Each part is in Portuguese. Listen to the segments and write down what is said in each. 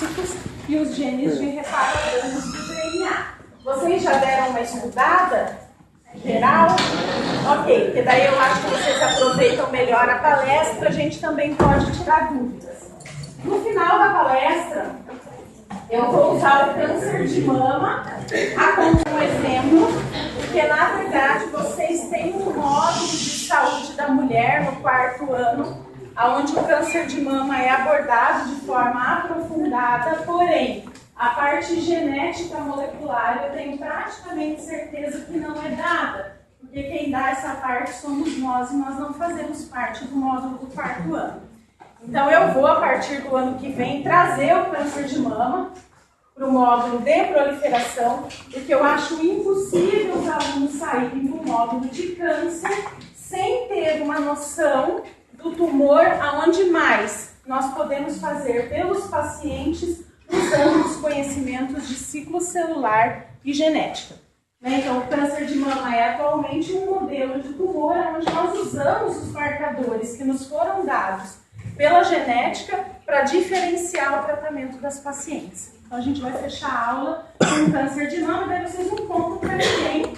clássicos e os genes de reparo a danos do DNA. Vocês já deram uma estudada geral? Ok, porque daí eu acho que vocês aproveitam melhor a palestra, a gente também pode tirar dúvidas. No final da palestra, eu vou usar o câncer de mama como um exemplo, porque na verdade vocês têm um módulo de saúde da mulher no 4º ano, onde o câncer de mama é abordado de forma aprofundada, porém, a parte genética molecular eu tenho praticamente certeza que não é dada, porque quem dá essa parte somos nós e nós não fazemos parte do módulo do 4º ano. Então eu vou, a partir do ano que vem, trazer o câncer de mama para o módulo de proliferação, porque eu acho impossível os alunos saírem do módulo de câncer sem ter uma noção do tumor, aonde mais nós podemos fazer pelos pacientes usando os conhecimentos de ciclo celular e genética. Então, o câncer de mama é atualmente um modelo de tumor onde nós usamos os marcadores que nos foram dados pela genética para diferenciar o tratamento das pacientes. Então, a gente vai fechar a aula com o câncer de mama, daí vocês não contam para ninguém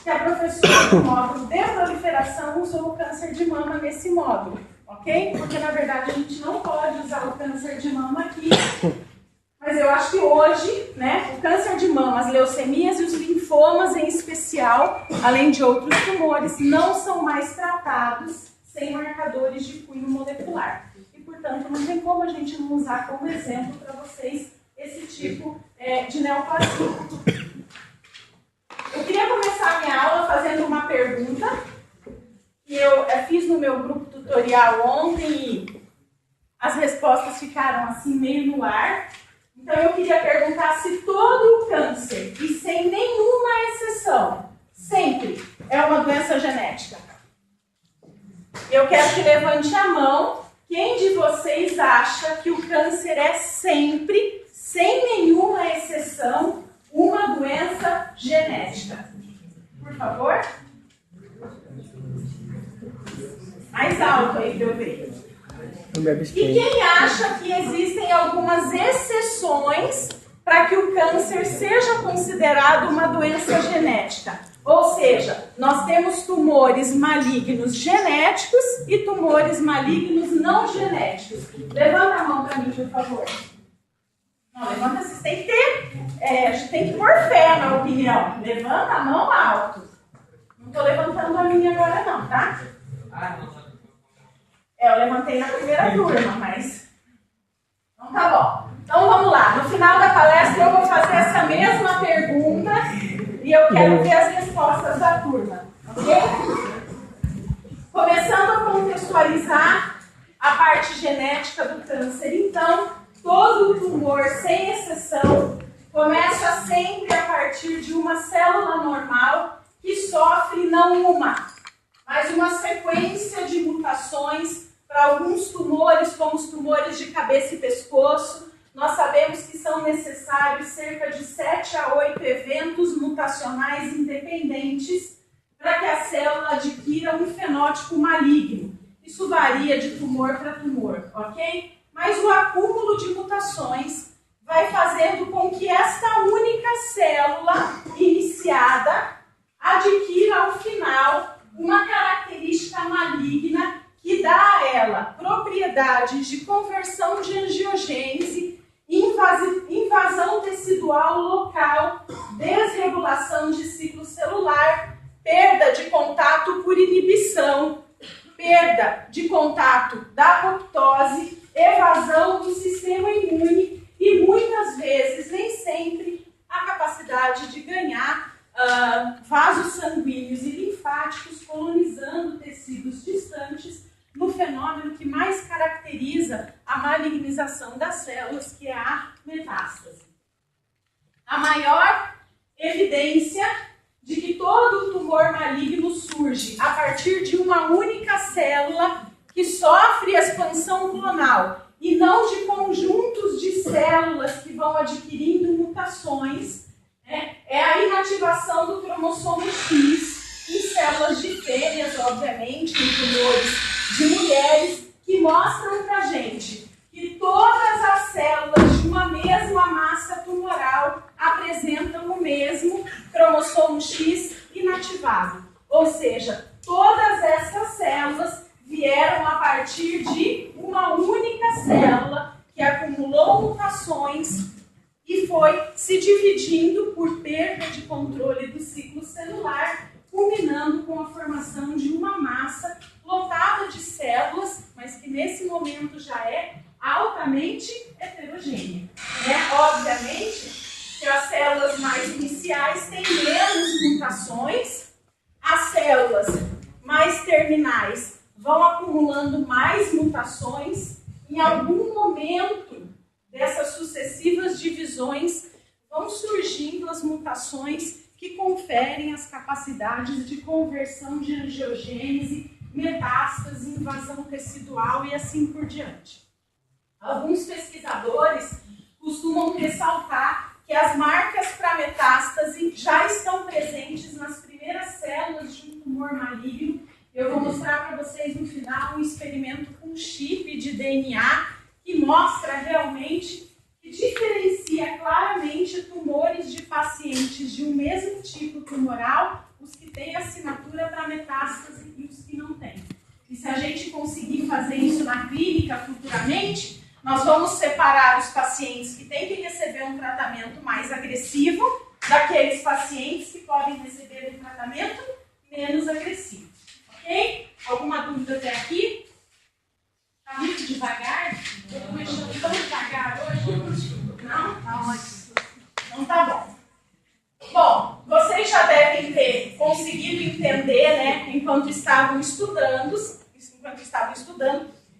que a professora do módulo de proliferação usou o câncer de mama nesse módulo, ok? Porque, na verdade, a gente não pode usar o câncer de mama aqui. Mas eu acho que hoje, né, o câncer de mama, as leucemias e os linfomas em especial, além de outros tumores, não são mais tratados sem marcadores de cunho molecular. E, portanto, não tem como a gente não usar como exemplo para vocês esse tipo de neoplasia. Eu queria começar a minha aula fazendo uma pergunta que eu fiz no meu grupo tutorial ontem e as respostas ficaram assim meio no ar. Então eu queria perguntar se todo o câncer, e sem nenhuma exceção, sempre é uma doença genética. Eu quero que levante a mão quem de vocês acha que o câncer é sempre, sem nenhuma exceção, uma doença genética. Por favor. Mais alto aí para eu ver. E quem acha que existem algumas exceções para que o câncer seja considerado uma doença genética? Ou seja, nós temos tumores malignos genéticos e tumores malignos não genéticos. Levanta a mão para mim, por favor. Não, levanta, vocês têm que ter, a gente tem que pôr fé na opinião. Levanta a mão alto. Não estou levantando a minha agora não, tá? Eu levantei na primeira turma, mas... Então tá bom. Então vamos lá. No final da palestra eu vou fazer essa mesma pergunta e eu quero ver as respostas da turma. Ok? Começando a contextualizar a parte genética do câncer. Então, todo tumor, sem exceção, começa sempre a partir de uma célula normal que sofre não uma, mas uma sequência de mutações. Para alguns tumores, como os tumores de cabeça e pescoço, nós sabemos que são necessários cerca de 7 a 8 eventos mutacionais independentes para que a célula adquira um fenótipo maligno. Isso varia de tumor para tumor, ok? Mas o acúmulo de mutações vai fazendo com que esta única célula iniciada adquira ao final uma característica maligna que dá a ela propriedades de conversão de angiogênese, invasão tecidual local, desregulação de ciclo celular, perda de contato por inibição, perda de contato da apoptose, evasão do sistema imune e muitas vezes, nem sempre, a capacidade de ganhar vasos sanguíneos e linfáticos colonizando tecidos distantes no fenômeno que mais caracteriza a malignização das células, que é a metástase. A maior evidência de que todo tumor maligno surge a partir de uma única célula que sofre expansão clonal e não de conjuntos de células que vão adquirindo mutações, é a inativação do cromossomo X em células de fêmeas, obviamente, em tumores de mulheres, que mostram pra gente que todas as células de uma mesma cromossomo X inativado. Ou seja, todas essas células vieram a partir de uma única célula que acumulou mutações e foi se dividindo por perda de controle do ciclo celular, culminando com a formação de uma massa lotada de células, mas que nesse momento já é altamente heterogênea. Obviamente que as células mais iniciais têm menos mutações, as células mais terminais vão acumulando mais mutações. Em algum momento dessas sucessivas divisões vão surgindo as mutações que conferem as capacidades de conversão de angiogênese, metástase, invasão tecidual e assim por diante. Alguns pesquisadores costumam ressaltar que as marcas para metástase já estão presentes nas primeiras células de um tumor maligno. Eu vou mostrar para vocês no final um experimento com chip de DNA que mostra realmente que diferencia claramente tumores de pacientes de um mesmo tipo tumoral, os que têm assinatura para metástase e os que não têm. E se a gente conseguir fazer isso na clínica futuramente, nós vamos separar os pacientes que têm que receber um tratamento mais agressivo daqueles pacientes que podem receber um tratamento menos agressivo. Ok? Alguma dúvida até aqui? Está muito devagar? Eu estou mexendo tão devagar hoje? Não? Tá ótimo. Então tá bom. Bom, vocês já devem ter conseguido entender, né, enquanto estavam estudando,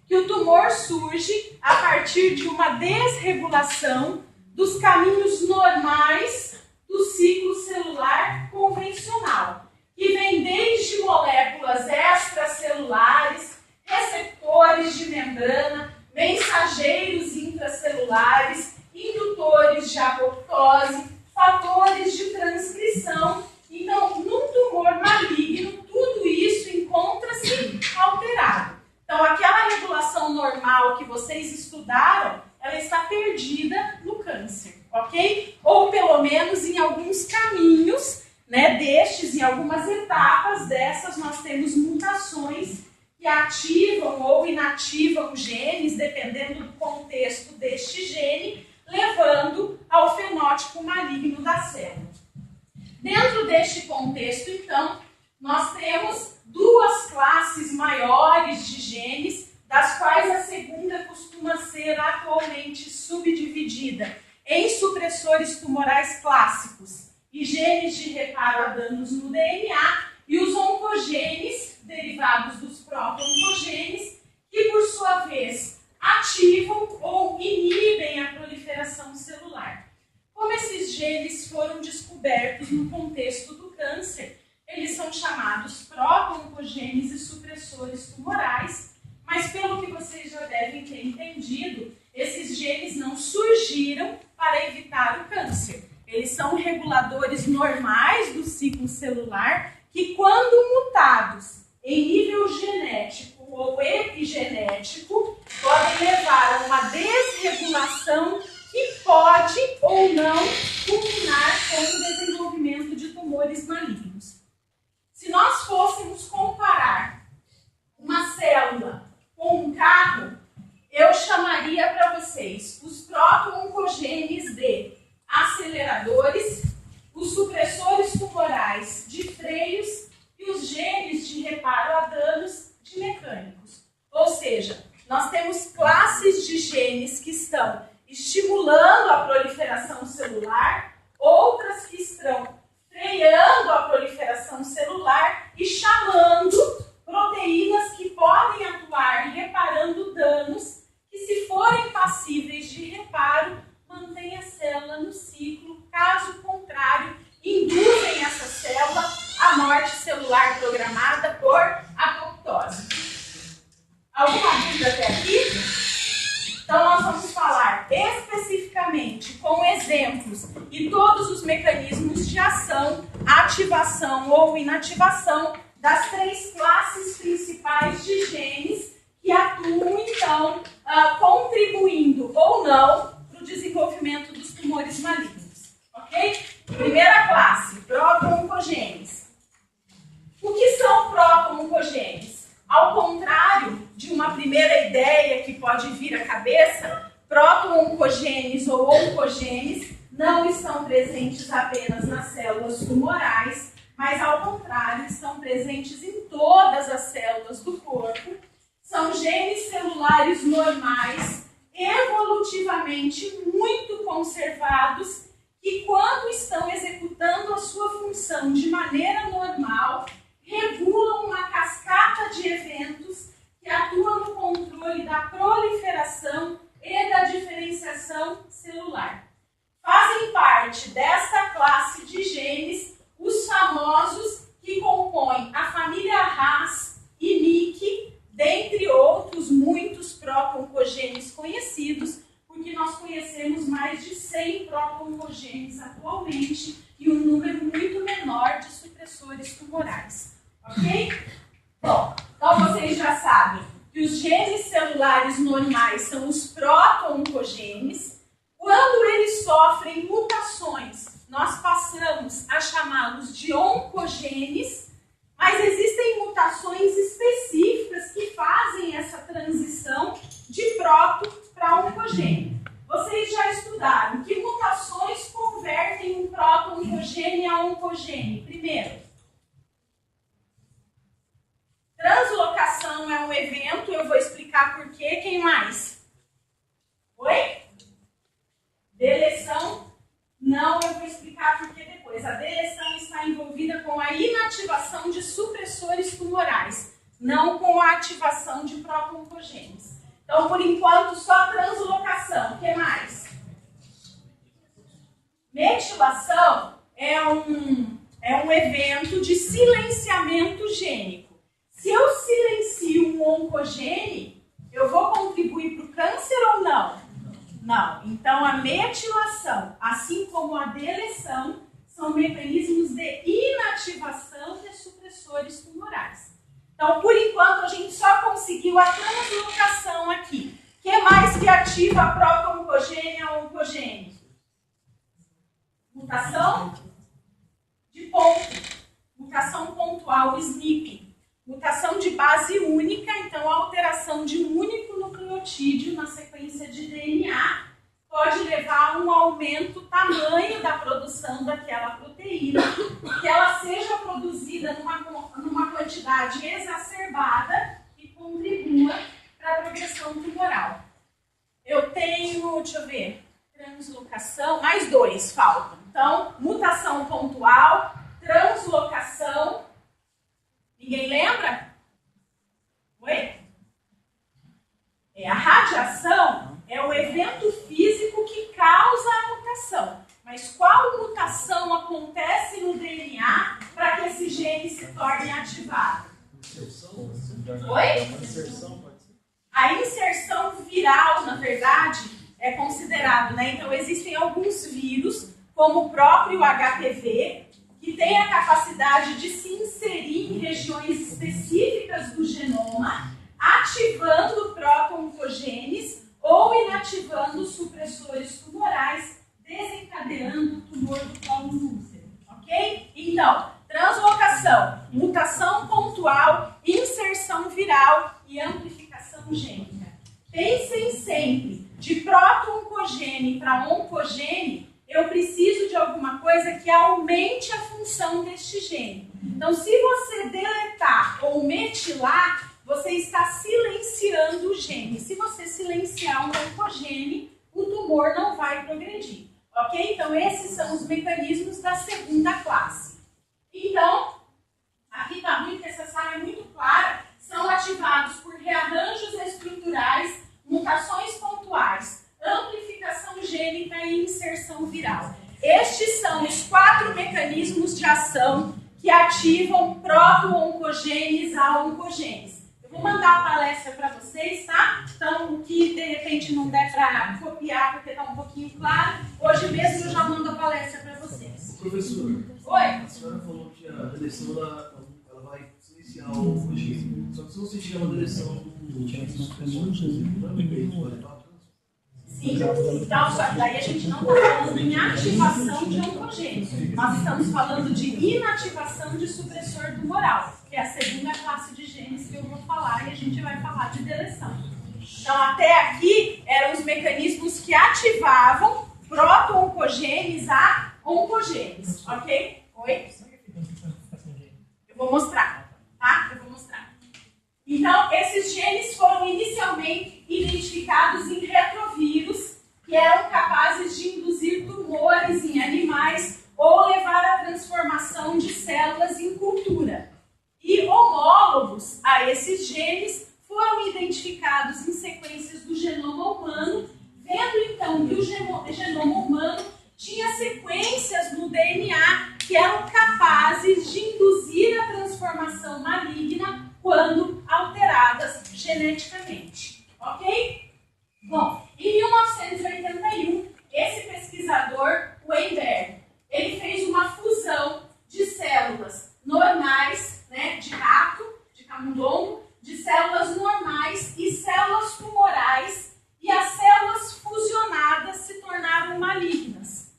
que o tumor surge a partir de uma desregulação dos caminhos normais do ciclo celular convencional, que vem desde moléculas extracelulares, receptores de membrana, mensageiros intracelulares, indutores de apoptose, fatores de transcrição. Então, num tumor maligno, tudo isso encontra-se alterado. Então, aquela regulação normal que vocês estudaram, ela está perdida no câncer, ok? Ou pelo menos em alguns caminhos, né, destes, em algumas etapas dessas, nós temos mutações que ativam ou inativam genes, dependendo do contexto deste gene, levando ao fenótipo maligno da célula. Dentro deste contexto, então, nós temos duas classes maiores de genes, das quais a segunda costuma ser atualmente subdividida em supressores tumorais clássicos e genes de reparo a danos no DNA, e os oncogenes, derivados dos proto-oncogenes, que por sua vez ativam ou inibem a proliferação celular. Como esses genes foram descobertos no contexto do câncer, eles são chamados proto-oncogenes e supressores tumorais, mas pelo que vocês já devem ter entendido, esses genes não surgiram para evitar o câncer. Eles são reguladores normais do ciclo celular que, quando mutados em nível genético ou epigenético, podem levar a uma desregulação que pode ou não culminar com o desenvolvimento de tumores malignos. Se nós fôssemos comparar uma célula com um carro, eu chamaria para vocês os proto-oncogenes de aceleradores, os supressores tumorais de freios e os genes de reparo a danos de mecânicos. Ou seja, nós temos classes de genes que estão estimulando a proliferação celular, outras que estão freando a proliferação celular e chamando proteínas que podem atuar reparando danos que, se forem passíveis de reparo, mantêm a célula no ciclo, caso contrário, induzem essa célula à morte celular programada por apoptose. Alguma dúvida até aqui? Então, nós vamos falar especificamente com exemplos e todos os mecanismos de ação, ativação ou inativação das três classes principais de genes que atuam, então, contribuindo ou não para o desenvolvimento dos tumores malignos. Ok? Primeira classe, proto proto-oncogenes. Ao contrário de uma primeira ideia que pode vir à cabeça, proto-oncogenes ou oncogenes não estão presentes apenas nas células tumorais, mas ao contrário, estão presentes em todas as células do corpo. São genes celulares normais, evolutivamente muito conservados, que quando estão executando a sua função de maneira normal, regulam uma cascata de eventos que atuam no controle da proliferação e da diferenciação celular. Fazem parte desta classe de genes os famosos que compõem a família Ras e Nick, dentre outros muitos proto-oncogenes conhecidos, porque nós conhecemos mais de 100 proto-oncogenes atualmente e um número muito menor de supressores tumorais. Ok? Bom, então vocês já sabem que os genes celulares normais são os proto-oncogenes. Quando eles sofrem mutações, nós passamos a chamá-los de oncogenes, mas existem mutações específicas que fazem essa transição de proto para oncogene. Vocês já estudaram que mutações convertem um proto-oncogene a oncogene? Primeiro, translocação é um evento, eu vou explicar por quê. Quem mais? Oi? Deleção? Não, eu vou explicar por que depois. A deleção está envolvida com a inativação de supressores tumorais, não com a ativação de proto-oncogenes. Então, por enquanto, só translocação. O que mais? Metilação é um evento de silenciamento gênico. Se eu silencio um oncogene, eu vou contribuir para o câncer ou não? Não. Então, a metilação, assim como a deleção, são mecanismos de inativação de supressores tumorais. Então, por enquanto, a gente só conseguiu a translocação aqui. O que mais que ativa a proto-oncogene a oncogene? Mutação de ponto. Mutação pontual, SNP. Mutação de base única, então a alteração de um único nucleotídeo na sequência de DNA pode levar a um aumento tamanho da produção daquela proteína, que ela seja produzida numa quantidade exacerbada e contribua para a progressão tumoral. Eu tenho, deixa eu ver, translocação, mais dois faltam. Então, mutação pontual, translocação. Ninguém lembra? Oi? A radiação é o evento físico que causa a mutação. Mas qual mutação acontece no DNA para que esse gene se torne ativado? Oi? A inserção viral, na verdade, é considerado, né? Então, existem alguns vírus, como o próprio HPV, que tem a capacidade de se inserir em regiões específicas do genoma, ativando proto-oncogenes ou inativando supressores tumorais, desencadeando o tumor do colo do útero. Ok? Então, translocação, mutação pontual, inserção viral e amplificação gênica. Pensem sempre, de proto-oncogene para oncogene, eu preciso de alguma coisa que aumente a função deste gene. Então, se você deletar ou metilar, você está silenciando o gene. Se você silenciar um oncogene, o tumor não vai progredir. Ok? Então, esses são os mecanismos da segunda classe. Então, aqui está ruim, porque essa sala é muito clara. São ativados por rearranjos estruturais, mutações pontuais, amplificação gênica e inserção viral. Estes são os 4 mecanismos de ação que ativam proto-oncogenes a oncogenes. Eu vou mandar a palestra para vocês, tá? Então, o que de repente não der para copiar porque está um pouquinho claro, hoje mesmo eu já mando a palestra para vocês. Professor, oi? A senhora falou que a deleção ela vai silenciar o oncogene. Só que se você tiver uma deleção do Sim, então só que daí a gente não está falando em ativação de oncogênio. Nós estamos falando de inativação de supressor tumoral, que é a segunda classe de genes que eu vou falar e a gente vai falar de deleção. Então, até aqui eram os mecanismos que ativavam proto-oncogenes a oncogenes, ok? Oi? Eu vou mostrar, tá? Eu vou mostrar. Então, esses genes foram inicialmente identificados em retrovírus, que eram capazes de induzir tumores em animais ou levar à transformação de células em cultura. E homólogos a esses genes foram identificados em sequências do genoma humano, vendo então que o genoma humano tinha sequências no DNA que eram capazes de induzir a transformação maligna quando alteradas geneticamente. Ok? Bom, em 1981, esse pesquisador, Weinberg, ele fez uma fusão de células normais, né, de rato, de camundongo, de células normais e células tumorais, e as células fusionadas se tornaram malignas.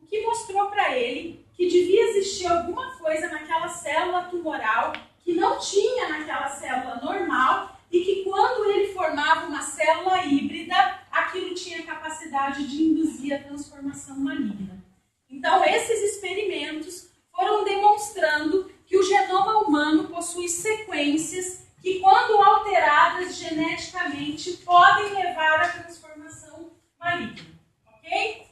O que mostrou para ele que devia existir alguma coisa naquela célula tumoral que não tinha naquela célula normal e que quando ele formava uma célula híbrida, aquilo tinha capacidade de induzir a transformação maligna. Então, esses experimentos foram demonstrando que o genoma humano possui sequências que, quando alteradas geneticamente, podem levar à transformação maligna. Ok?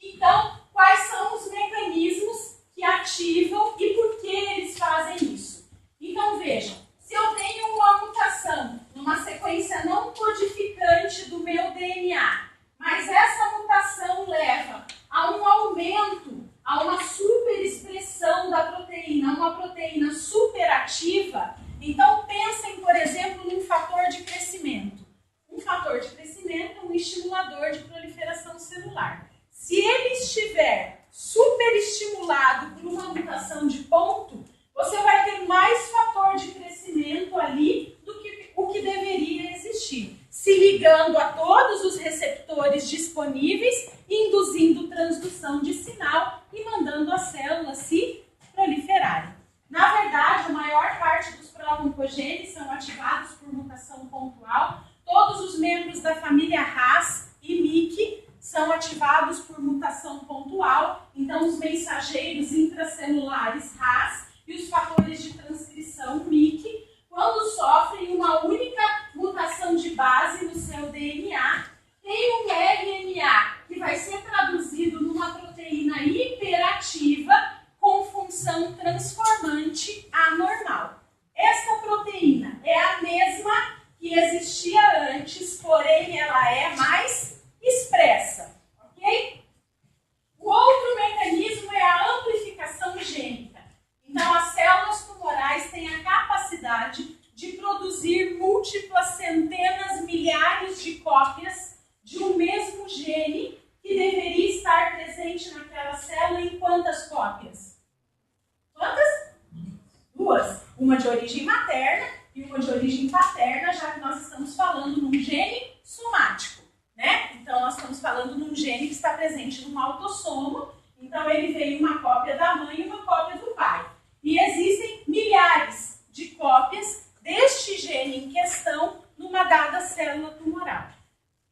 Então, quais são os mecanismos que ativam e por que eles fazem isso? Então, vejam, se eu tenho uma mutação numa sequência não codificante do meu DNA, mas essa mutação leva a um aumento, a uma superexpressão da proteína, uma proteína superativa, então pensem, por exemplo, num fator de crescimento. Um fator de crescimento é um estimulador de proliferação celular. Se ele estiver superestimulado por uma mutação de ponto, você vai ter mais fator de crescimento ali do que o que deveria existir, se ligando a todos os receptores disponíveis, induzindo transdução de sinal e mandando as células se proliferarem. Na verdade, a maior parte dos pró-oncogenes são ativados por mutação pontual. Todos os membros da família Ras e MYC são ativados por mutação pontual. Então, os mensageiros intracelulares Ras e os fatores de transcrição MYC, quando sofrem uma única mutação de base no seu DNA, tem um RNA que vai ser traduzido numa proteína hiperativa com função transformante anormal. Essa proteína é a mesma que existia antes, porém ela é mais expressa, ok? O outro mecanismo é a amplificação gênica. Então, as células tumorais têm a capacidade de produzir múltiplas centenas, milhares de cópias de um mesmo gene que deveria estar presente naquela célula em quantas cópias? Quantas? Duas. Uma de origem materna e uma de origem paterna, já que nós estamos falando num gene somático, né? Então, nós estamos falando num gene que está presente num autossomo. Então, ele veio uma cópia da mãe e uma cópia do pai. E existem milhares de cópias deste gene em questão numa dada célula tumoral.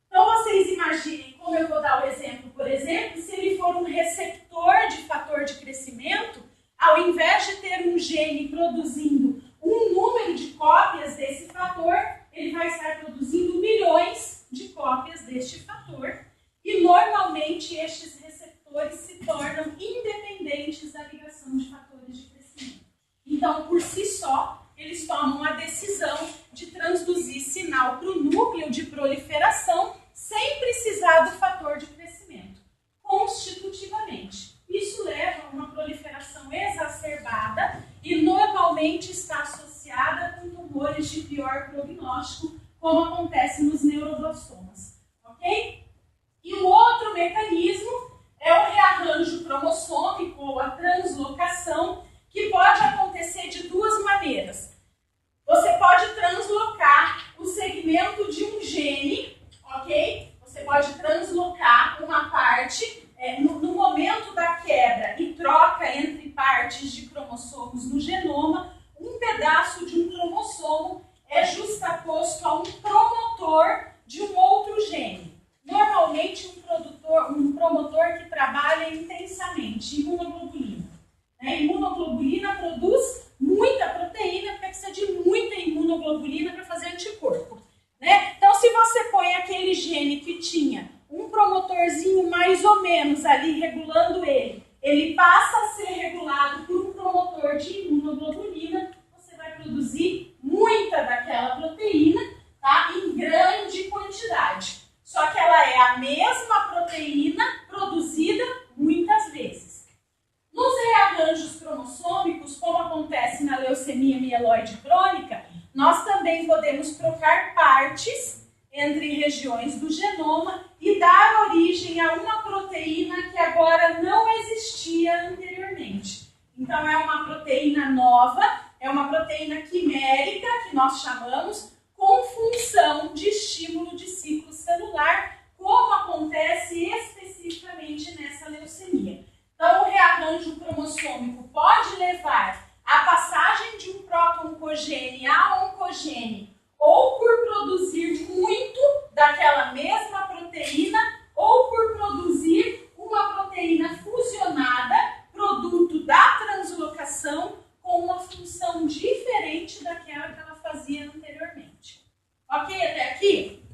Então, vocês imaginem, como eu vou dar o exemplo, por exemplo, se ele for um receptor de fator de crescimento, ao invés de ter um gene produzindo um número de cópias desse fator, ele vai estar produzindo milhões de cópias deste fator. E, normalmente, estes receptores se tornam independentes da ligação de fatores de crescimento. Então, por si só, eles tomam a decisão de transduzir sinal para o núcleo de proliferação sem precisar do fator de crescimento, constitutivamente. Isso leva a uma proliferação exacerbada e normalmente está associada com tumores de pior prognóstico, como acontece nos neuroblastomas, ok? E o outro mecanismo é o rearranjo cromossômico ou a translocação, que pode acontecer de duas maneiras. Você pode translocar o segmento de um gene, ok? promotor que trabalha intensamente, imunoglobulina. Né? Imunoglobulina produz muita proteína, porque precisa de muita imunoglobulina para fazer anticorpo. Né? Então, se você põe aquele gene que tinha um promotorzinho mais ou menos ali regulando ele passa a ser regulado por um promotor de imunoglobulina, você vai produzir muita daquela proteína, tá? Em grande quantidade. Só que ela é a mesma proteína produzida muitas vezes. Nos rearranjos cromossômicos, como acontece na leucemia mieloide crônica, nós também podemos trocar partes entre regiões do genoma e dar origem a uma proteína que agora não existia anteriormente. Então, é uma proteína nova, é uma proteína quimérica, que nós chamamos, com função de estímulo de ciclo celular, como acontece especificamente nessa leucemia. Então, o rearranjo cromossômico pode levar à passagem de um proto-oncogene a oncogene, ou por produzir muito daquela mesma proteína, ou por produzir uma proteína fusionada, produto da translocação, com uma função diferente daquela que ela fazia anteriormente. Ok até aqui?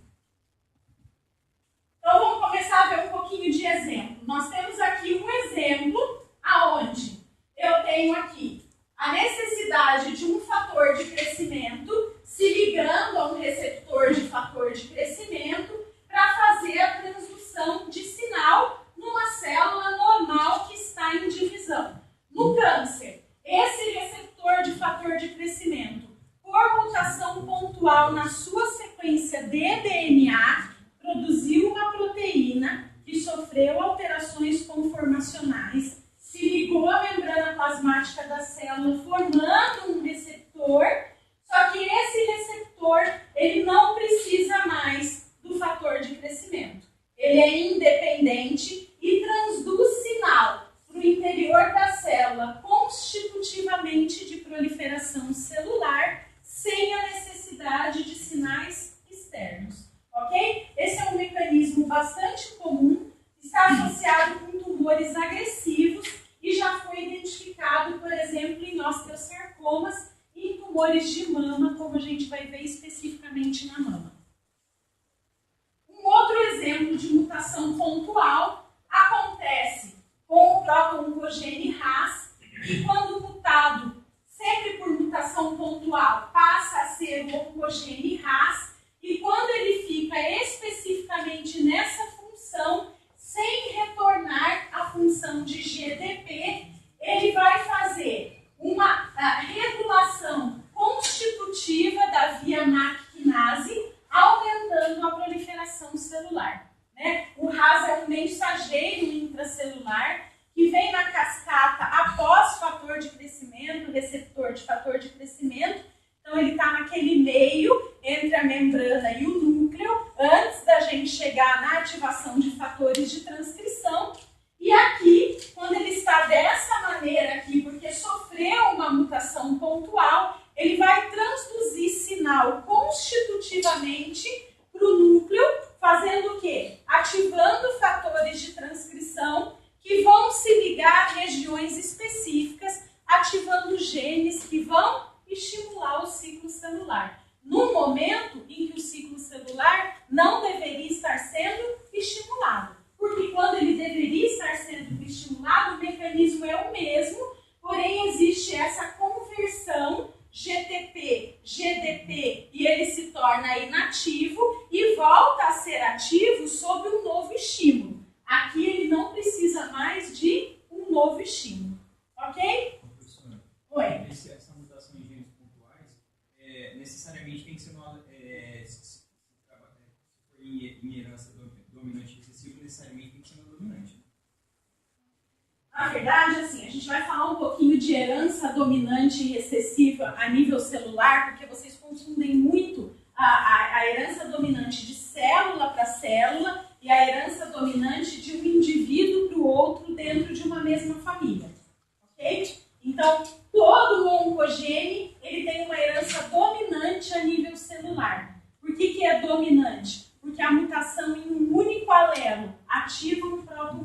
Então vamos começar a ver um pouquinho de exemplo. Nós temos aqui um exemplo aonde eu tenho aqui a necessidade de um fator de crescimento se ligando a um receptor de fator de crescimento para fazer a transdução de sinal numa célula normal que está em divisão. No câncer, esse receptor de fator de crescimento, por mutação pontual na sua sequência de DNA, produziu uma proteína que sofreu alterações conformacionais, se ligou à membrana plasmática da célula formando um receptor, só que esse receptor ele não precisa mais do fator de crescimento. Ele é independente e transduz sinal para o interior da célula constitutivamente de proliferação celular, sem a necessidade de sinais externos. Ok? Esse é um mecanismo bastante comum, está associado com tumores agressivos e já foi identificado, por exemplo, em osteosarcomas e em tumores de mama, como a gente vai ver especificamente na mama. Um outro exemplo de mutação pontual acontece com o proto-oncogene RAS, e quando mutado, sempre por mutação pontual, passa a ser o oncogene RAS, e quando ele fica especificamente nessa função, sem retornar à função de GDP, ele vai fazer uma regulação constitutiva da via MAC-quinase, aumentando a proliferação celular. Né? O RAS é um mensageiro intracelular que vem na cascata após fator de crescimento, receptor de fator de crescimento. Então, ele está naquele meio entre a membrana e o núcleo, antes da gente chegar na ativação de fatores de transcrição. E aqui, quando ele está dessa maneira aqui, porque sofreu uma mutação pontual, ele vai transduzir sinal constitutivamente para o núcleo, fazendo o quê? Ativando fatores de transcrição que vão se ligar a regiões específicas, ativando genes que vão estimular o ciclo celular. No momento em que o ciclo celular não deveria estar sendo estimulado. Porque quando ele deveria estar sendo estimulado, o mecanismo é o mesmo, porém existe essa conversão GTP, GDP, e ele se torna inativo e volta a ser ativo sob um novo estímulo. Aqui ele não precisa mais de um novo estímulo. Ok? Professora, Oi. essa mutação em genes pontuais necessariamente tem que ser uma. Se for em herança dominante recessiva, necessariamente tem que ser uma dominante. Na verdade, assim, a gente vai falar um pouquinho de herança dominante e recessiva a nível celular, porque vocês confundem muito a herança dominante de célula para célula e a herança dominante de um indivíduo para o outro dentro de uma mesma família. Ok? Então, todo oncogene ele tem uma herança dominante a nível celular. Por que é dominante? Porque a mutação em um único alelo ativa um próton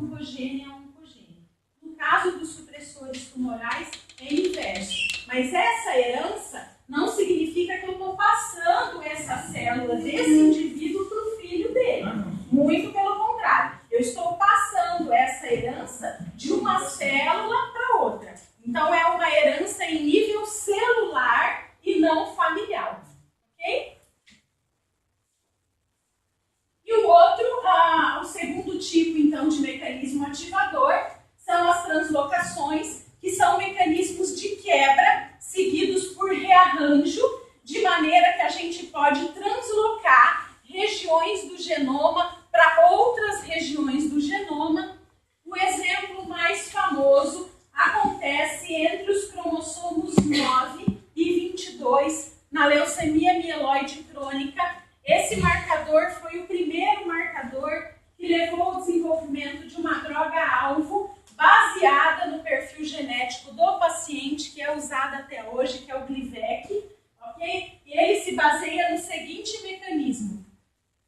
que levou ao desenvolvimento de uma droga-alvo baseada no perfil genético do paciente, que é usada até hoje, que é o Glivec, ok? E ele se baseia no seguinte mecanismo.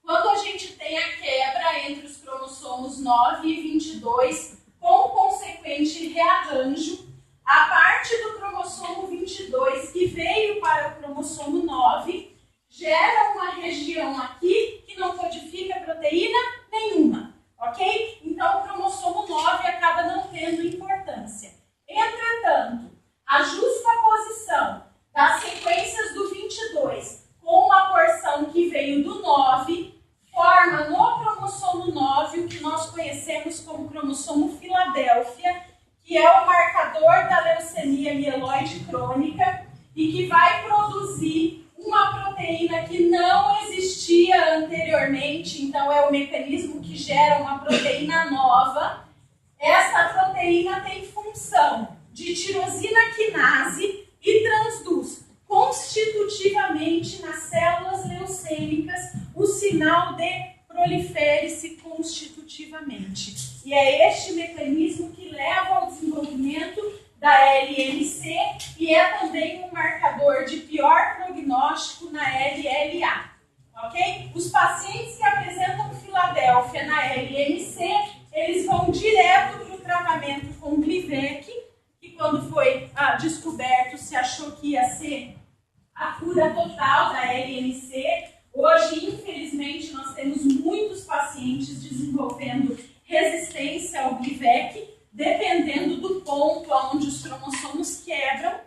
Quando a gente tem a quebra entre os cromossomos 9 e 22, com consequente rearranjo, a parte do cromossomo 22 que veio para o cromossomo 9 gera uma região aqui que não codifica proteína nenhuma, ok? Então o cromossomo 9 acaba não tendo importância. Entretanto, a justaposição das sequências do 22 com uma porção que veio do 9 forma no cromossomo 9 o que nós conhecemos como cromossomo Filadélfia, que é o marcador da leucemia mieloide crônica e que vai produzir uma proteína que não existia anteriormente, então é o mecanismo que gera uma proteína nova. Essa proteína tem função de tirosina quinase e transduz constitutivamente nas células leucêmicas o sinal de prolifere-se constitutivamente. E é este mecanismo que leva ao desenvolvimento da LMC e é também um marcador de pior prognóstico na LLA. Ok? Os pacientes que apresentam Filadélfia na LMC, eles vão direto para o tratamento com Glivec, que quando foi descoberto se achou que ia ser a cura total da LMC. Hoje, infelizmente, nós temos muitos pacientes desenvolvendo resistência ao Glivec, dependendo do ponto onde os cromossomos quebram.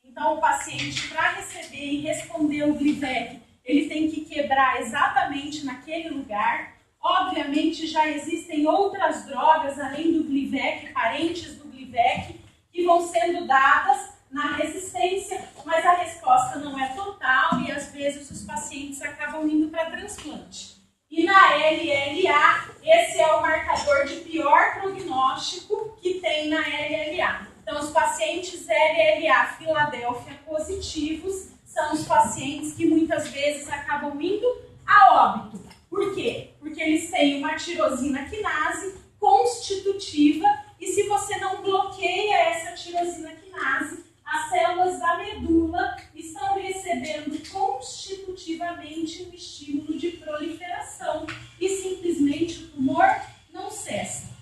Então, o paciente, para receber e responder o Glivec, ele tem que quebrar exatamente naquele lugar. Obviamente, já existem outras drogas, além do Glivec, parentes do Glivec, que vão sendo dadas na resistência, mas a resposta não é total e, às vezes, os pacientes acabam indo para transplante. E na LLA, esse é o marcador de pior prognóstico que tem na LLA. Então, os pacientes LLA Filadélfia positivos são os pacientes que muitas vezes acabam indo a óbito. Por quê? Porque eles têm uma tirosina quinase constitutiva e se você não bloqueia essa tirosina quinase, as células da medula estão recebendo constitutivamente um estímulo de proliferação e simplesmente o tumor não cessa.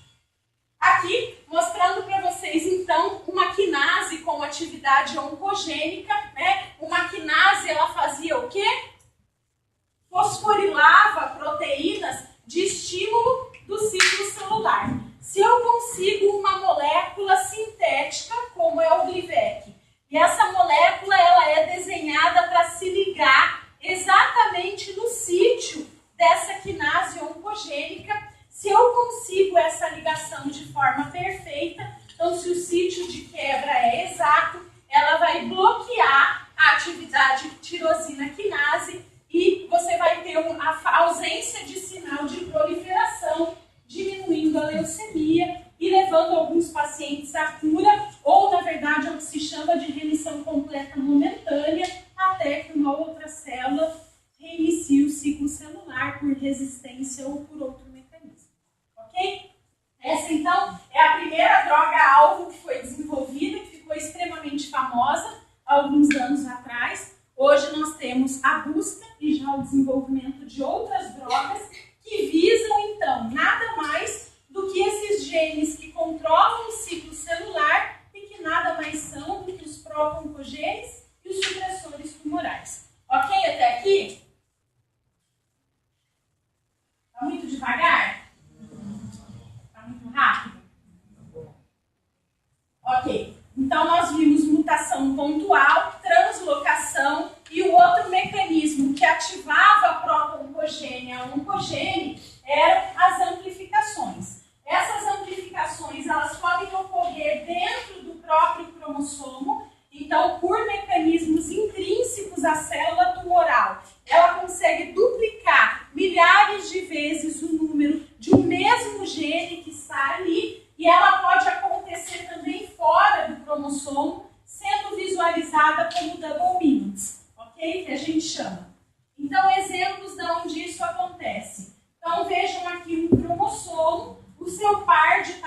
Aqui, mostrando para vocês, então, uma quinase com atividade oncogênica, né? Uma quinase, ela fazia o quê? Fosforilava proteínas de estímulo do ciclo celular. Se eu consigo uma molécula sintética, como é o Glivec, e essa molécula ela é desenhada para se ligar exatamente no sítio dessa quinase oncogênica, se eu consigo essa ligação de forma perfeita, então se o sítio de quebra é exato, ela vai bloquear a atividade tirosina quinase e você vai ter a ausência de sinal de proliferação, diminuindo a leucemia e levando alguns pacientes à cura, ou na verdade ao que se chama de remissão completa momentânea, até que uma outra célula reinicie o ciclo celular por resistência ou por outro mecanismo. Ok? Essa então é a primeira droga-alvo que foi desenvolvida, que ficou extremamente famosa há alguns anos atrás. Hoje nós temos a busca e já o desenvolvimento de outras drogas que visam então nada mais do que esses genes que controlam o ciclo celular e que nada mais são do que os pró-oncogenes e os supressores tumorais. Ok até aqui? Está muito devagar? Está muito rápido? Ok. Então nós vimos mutação pontual, translocação e o outro mecanismo que ativava a pró-oncogene e a oncogene eram as amplificações. Essas amplificações elas podem ocorrer dentro do próprio cromossomo, então por mecanismos intrínsecos à célula tumoral, ela consegue duplicar milhares de vezes o número de um mesmo gene que está ali e ela pode acontecer também fora do cromossomo, sendo visualizada como double minutes, ok? Que a gente chama. Então, exemplos de onde isso acontece. Então, vejam aqui.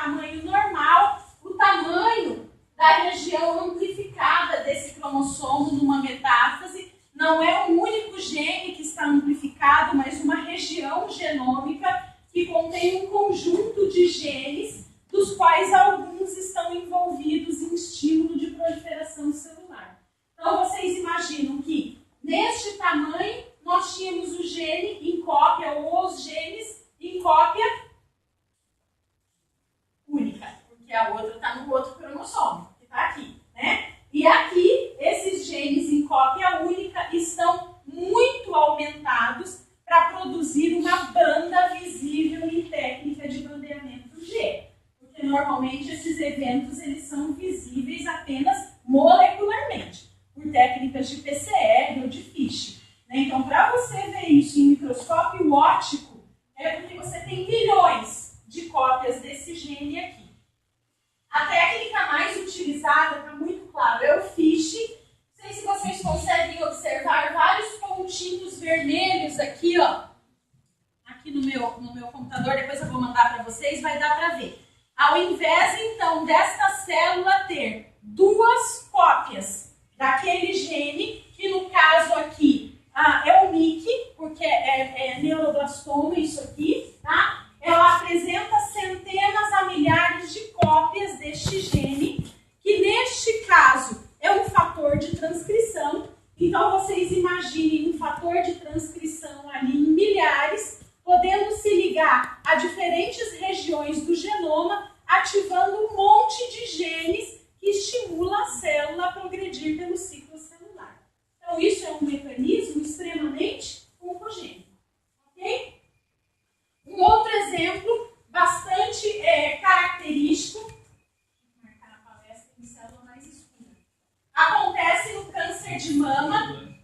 tamanho normal, o tamanho da região amplificada desse cromossomo numa metáfase. Não é um único gene que está amplificado, mas uma região genômica que contém um conjunto de genes, dos quais alguns estão envolvidos em estímulo de proliferação celular. Então, vocês imaginam que, neste tamanho, nós tínhamos o gene em cópia, ou os genes em cópia única, porque a outra está no outro cromossomo, que está aqui, né? E aqui, esses genes em cópia única estão muito aumentados para produzir uma banda visível em técnica de bandeamento G. Porque normalmente esses eventos eles são visíveis apenas molecularmente, por técnicas de PCR ou de FISH. Então, para você ver isso em microscópio óptico, é porque você tem milhões de cópias desse gene aqui. A técnica mais utilizada, está muito claro, é o FISH. Não sei se vocês conseguem observar vários pontinhos vermelhos aqui, ó. Aqui no meu computador, depois eu vou mandar para vocês, vai dar para ver. Ao invés, então, desta célula ter duas cópias daquele gene, que no caso aqui é o MIC, porque é neuroblastoma isso aqui, tá? Ela apresenta centenas a milhares de cópias deste gene, que neste caso é um fator de transcrição. Então vocês imaginem um fator de transcrição ali em milhares, podendo se ligar a diferentes regiões do genoma, ativando um monte de genes que estimula a célula a progredir pelo ciclo celular. Então isso é um mecanismo extremamente oncogênico, ok? Um outro exemplo bastante característico, vou marcar na palestra em célula mais escura, acontece no câncer de mama,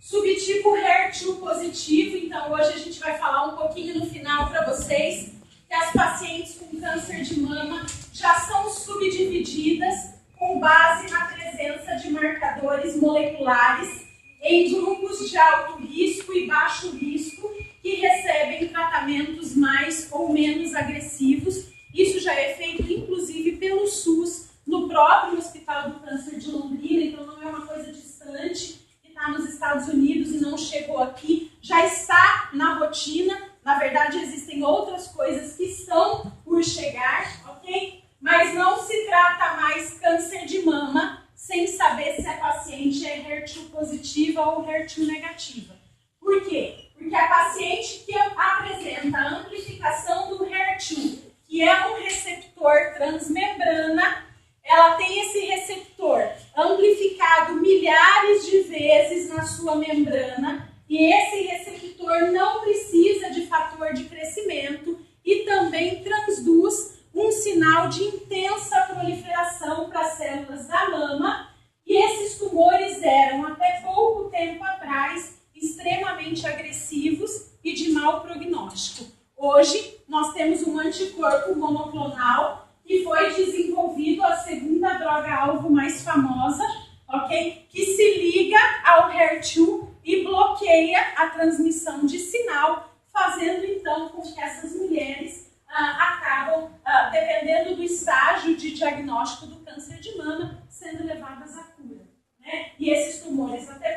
subtipo HER2 positivo. Então hoje a gente vai falar um pouquinho no final para vocês que as pacientes com câncer de mama já são subdivididas com base na presença de marcadores moleculares em grupos de alto risco e baixo risco, que recebem tratamentos mais ou menos agressivos. Isso já é feito, inclusive, pelo SUS, no próprio Hospital do Câncer de Londrina, então não é uma coisa distante, que está nos Estados Unidos e não chegou aqui, já está na rotina. Na verdade, existem outras coisas que estão por chegar, ok? Mas não se trata mais câncer de mama sem saber se a paciente é HER2 positiva ou HER2 negativa. Por quê? Porque a paciente que apresenta a amplificação do HER2, que é um receptor transmembrana, ela tem esse receptor amplificado milhares de vezes na sua membrana, e esse receptor não precisa de fator de crescimento e também transduz um sinal de intensa proliferação para as células da mama, e esses tumores eram, até pouco tempo atrás, extremamente agressivos e de mau prognóstico. Hoje, nós temos um anticorpo monoclonal que foi desenvolvido, a segunda droga-alvo mais famosa, ok? Que se liga ao HER2 e bloqueia a transmissão de sinal, fazendo então com que essas mulheres acabam, dependendo do estágio de diagnóstico do câncer de mama, sendo levadas à cura, né? E esses tumores, até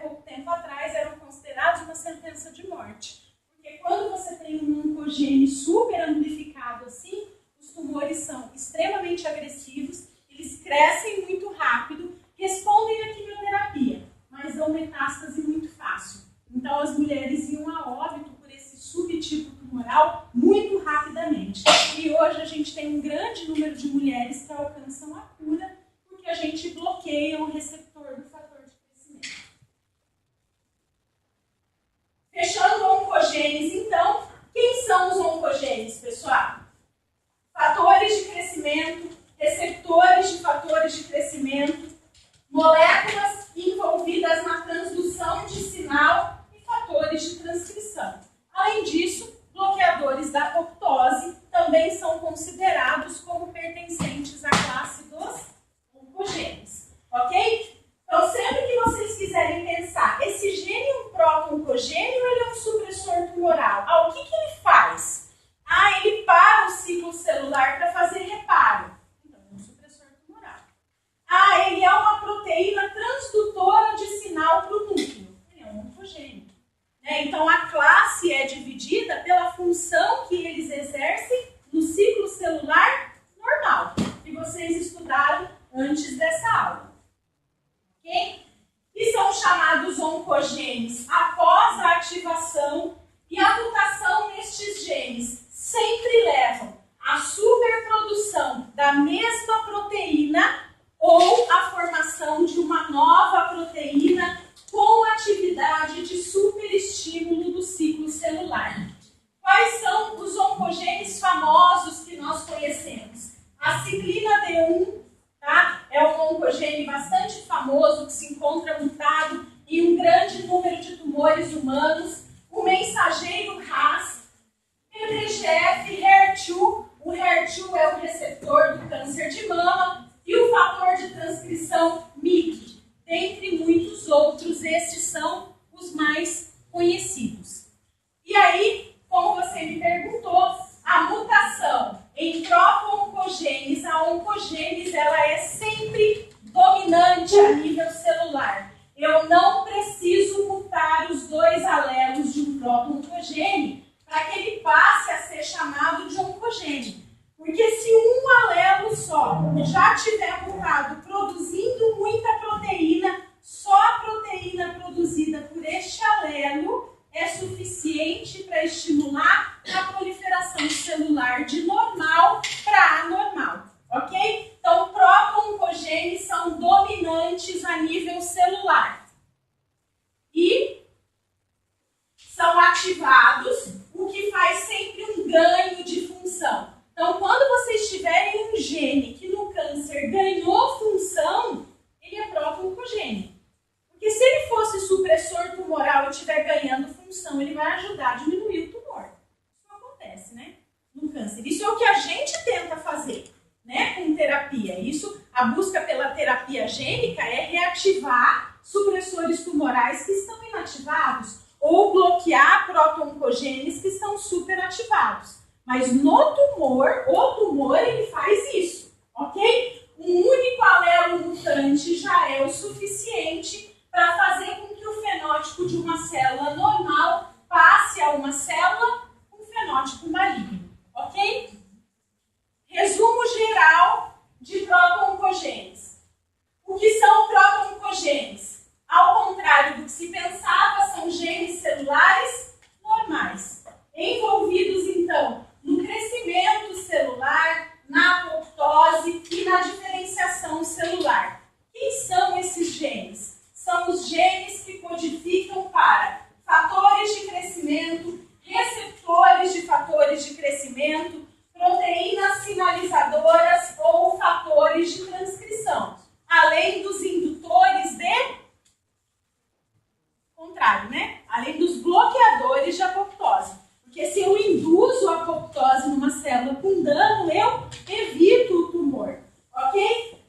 pouco tempo atrás, eram considerados uma sentença de morte. Porque quando você tem um oncogene super amplificado assim, os tumores são extremamente agressivos, eles crescem muito rápido, respondem à quimioterapia, mas dão metástase muito fácil. Então as mulheres iam a óbito por esse subtipo tumoral muito rapidamente. E hoje a gente tem um grande número de mulheres que alcançam a cura porque a gente bloqueia o receptor do fator de crescimento. Fechando oncogenes, então, quem são os oncogenes, pessoal? Fatores de crescimento, receptores de fatores de crescimento, moléculas envolvidas na transdução de sinal e fatores de transcrição. Além disso, bloqueadores da apoptose também são considerados como pertencentes à classe dos oncogenes, ok? Então, sempre que vocês quiserem pensar, esse gene é um pró-oncogênio ou ele é um supressor tumoral? O que ele faz? Ele para o ciclo celular encontra mutado em um grande número de tumores humanos, o mensageiro RAS, PDGF, HER2, o HER2 é o receptor do câncer de mama, e o fator de transcrição MYC, dentre muitos outros, estes são os mais conhecidos. E aí, como você me perguntou, a mutação em proto-oncogênese, a oncogênese, ela é sempre dominante a nível celular. Eu não preciso mutar os dois alelos de um proto-oncogene para que ele passe a ser chamado de oncogene. Porque se um alelo só já tiver mutado, produzindo muita proteína, só a proteína produzida por este alelo é suficiente para estimular a proliferação celular de normal para anormal, ok? Então, proto-oncogenes são dominantes a nível celular e são ativados, o que faz sempre um ganho de função. Então, quando vocês tiverem um gene que no câncer ganhou função, ele é proto-oncogene. Porque se ele fosse supressor tumoral e estiver ganhando função, ele vai ajudar a diminuir o tumor. Isso não acontece, né? No câncer. Isso é o que a gente tenta fazer, né? Com terapia. Isso, a busca pela terapia gênica é reativar supressores tumorais que estão inativados ou bloquear proto-oncogenes que estão superativados. Mas no tumor, o tumor ele faz isso, ok? Um único alelo mutante já é o suficiente para fazer com que o fenótipo de uma célula normal passe a uma célula com fenótipo maligno, ok? Resumo geral de proto-oncogenes. O que são proto-oncogenes? Ao contrário do que se pensava, são genes celulares normais, envolvidos então no crescimento celular, na apoptose e na diferenciação celular. Quem são esses genes? São os genes que codificam para fatores de crescimento, receptores de fatores de crescimento, proteínas sinalizadoras ou fatores de transcrição, além dos indutores de contrário, né? Além dos bloqueadores de apoptose. Porque se eu induzo a apoptose numa célula com dano, eu evito o tumor, ok?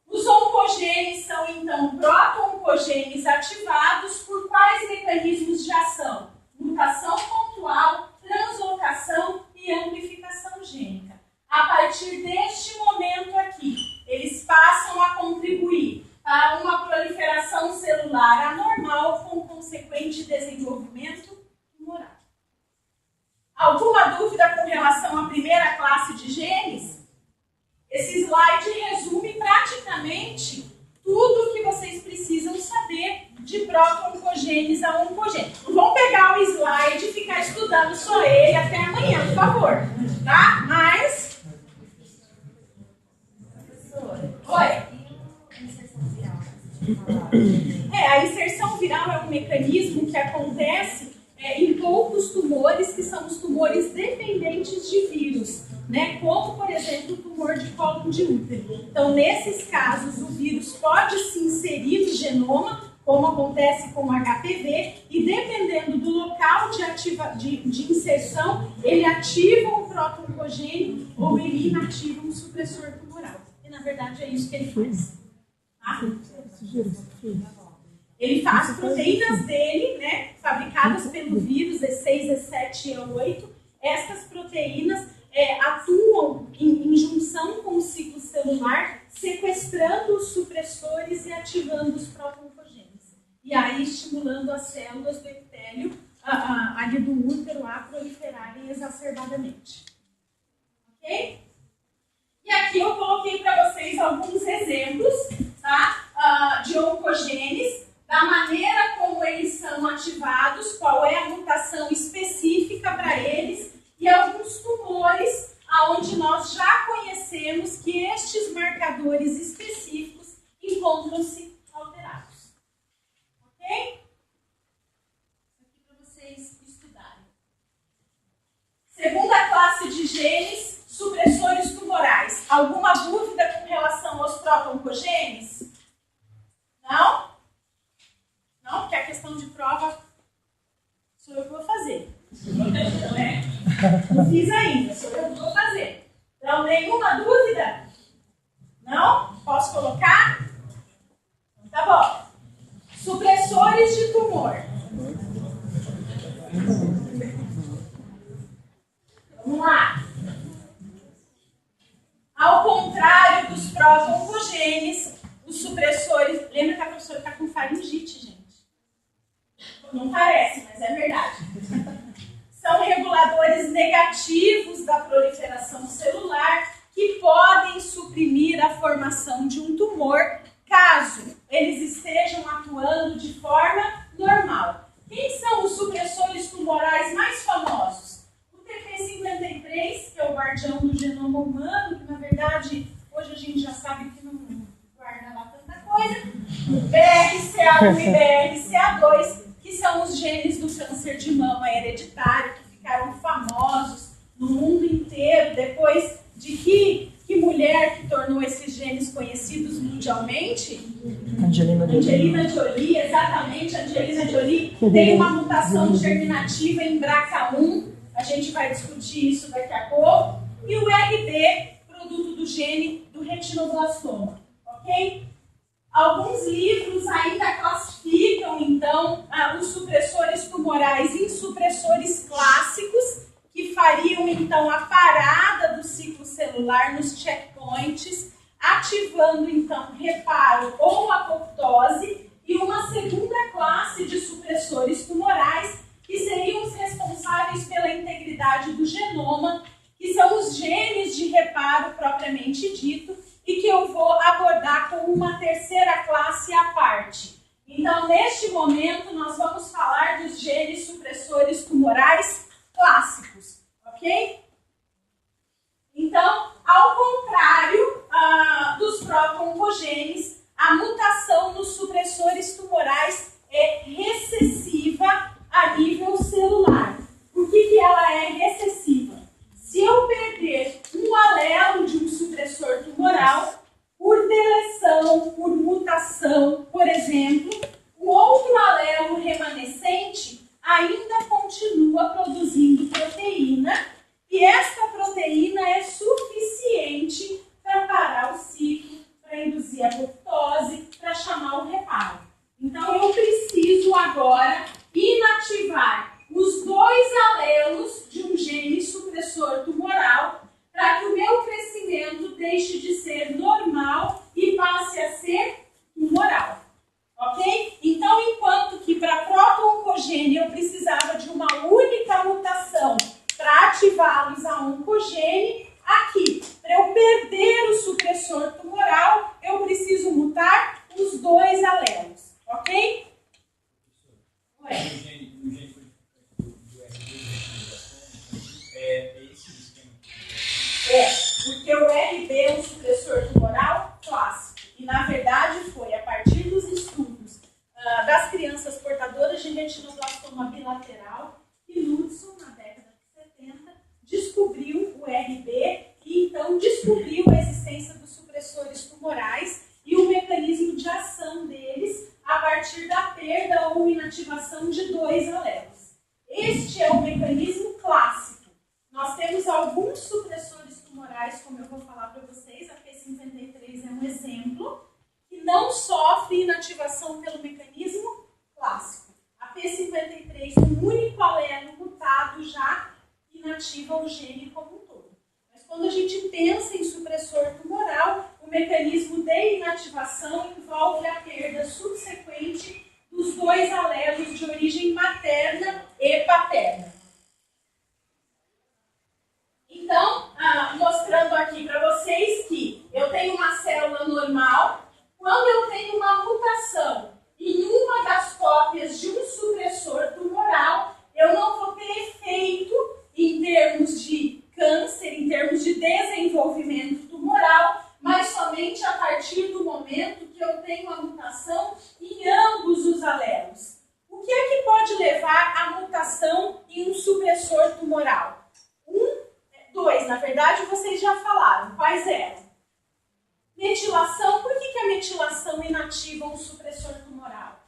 Os oncogenes são, então, proto-oncogenes ativados por quais mecanismos de ação? Mutação pontual, translocação e amplificação gênica. A partir deste momento aqui, eles passam a contribuir para uma proliferação celular anormal com consequente desenvolvimento tumoral. Alguma dúvida com relação à primeira classe de genes? Esse slide resume praticamente tudo o que vocês precisam saber de proto-oncogenes a oncogenes. Não vão pegar o slide e ficar estudando só ele até amanhã, por favor. Tá? Mas... Oi? A inserção viral é um mecanismo que acontece em poucos tumores, que são os tumores dependentes de vírus, né? Como, por exemplo, o tumor de cólon de útero. Então, nesses casos, o vírus pode se inserir no genoma, como acontece com o HPV, e dependendo do local de inserção, ele ativa um proto-oncogene ou ele inativa um supressor tumoral. E, na verdade, é isso que ele faz. Tá? Ele faz proteínas dele, né, fabricadas pelo vírus E6, E7 e E8. Essas proteínas atuam em junção com o ciclo celular, sequestrando os supressores e ativando os proto-oncogenes. E aí estimulando as células do epitélio, ali do útero, a proliferarem exacerbadamente. Ok? E aqui eu coloquei para vocês alguns exemplos, tá, de oncogenes, da maneira como eles são ativados, qual é a mutação específica para eles e alguns tumores onde nós já conhecemos que estes marcadores específicos encontram-se alterados. Ok? Isso aqui para vocês estudarem. Segunda classe de genes, supressores tumorais. Alguma dúvida com relação aos proto-oncogenes? Não? Não, porque a questão de prova sou eu que vou fazer. Não fiz ainda, sou eu que vou fazer. Então, nenhuma dúvida? Não? Posso colocar? Então, tá bom. Supressores de tumor. Vamos lá. Ao contrário dos pró-oncogenes, os supressores... Lembra que a professora está com faringite, gente? Não parece, mas é verdade. São reguladores negativos da proliferação celular que podem suprimir a formação de um tumor caso eles estejam atuando de forma normal. Quem são os supressores tumorais mais famosos? O TP53, que é o guardião do genoma humano, que na verdade hoje a gente já sabe que não guarda lá tanta coisa. O BRCA1 e BRCA2, que são os genes do câncer de mama hereditário, que ficaram famosos no mundo inteiro, depois de que mulher que tornou esses genes conhecidos mundialmente? Angelina Jolie, exatamente. Angelina Jolie tem uma mutação germinativa em BRCA1, a gente vai discutir isso daqui a pouco, e o RB, produto do gene do retinoblastoma, ok? Alguns livros ainda classificam, então, os supressores tumorais em supressores clássicos, que fariam, então, a parada do ciclo celular nos checkpoints, ativando, então, reparo ou apoptose, e uma segunda classe de supressores tumorais, que seriam os responsáveis pela integridade do genoma, que são os genes de reparo propriamente dito, e que eu vou abordar como uma terceira classe à parte. Então, neste momento, nós vamos falar dos genes supressores tumorais clássicos, ok? Então, ao contrário dos pró-oncogenes, a mutação nos supressores tumorais é recessiva a nível celular. Por que ela é recessiva? Se eu perder um alelo de um supressor tumoral, por deleção, por mutação, por exemplo, o outro alelo remanescente ainda continua produzindo proteína, e esta proteína é suficiente para parar o ciclo, para induzir a apoptose, para chamar o reparo. Então, eu preciso agora inativar os dois alelos de um gene supressor tumoral para que o meu crescimento deixe de ser normal e passe a ser tumoral. Ok? Então, enquanto que para proto-oncogene eu precisava de uma única mutação para ativá-los a oncogene, aqui, para eu perder o supressor tumoral, eu preciso mutar os dois alelos. Ok? Ué. Porque o RB é um supressor tumoral clássico. E, na verdade, foi a partir dos estudos das crianças portadoras de retinoblastoma bilateral que Knudson, na década de 70, descobriu o RB e, então, descobriu a existência dos supressores tumorais e o mecanismo de ação deles a partir da perda ou inativação de dois alelos. Este é o mecanismo clássico. Nós temos alguns supressores tumorais, como eu vou falar para vocês, a P53 é um exemplo, que não sofre inativação pelo mecanismo clássico. A P53, um único alelo mutado, já inativa o gene como um todo. Mas quando a gente pensa em supressor tumoral, o mecanismo de inativação envolve a perda subsequente dos dois alelos de origem materna e paterna. Então, mostrando aqui para vocês que eu tenho uma célula normal, quando eu tenho uma mutação em uma das cópias de um supressor tumoral, eu não vou ter efeito em termos de câncer, em termos de desenvolvimento tumoral, mas somente a partir do momento que eu tenho a mutação em ambos os alelos. O que é que pode levar à mutação em um supressor tumoral? Dois, na verdade, vocês já falaram. Quais eram? Metilação. Por que a metilação inativa um supressor tumoral?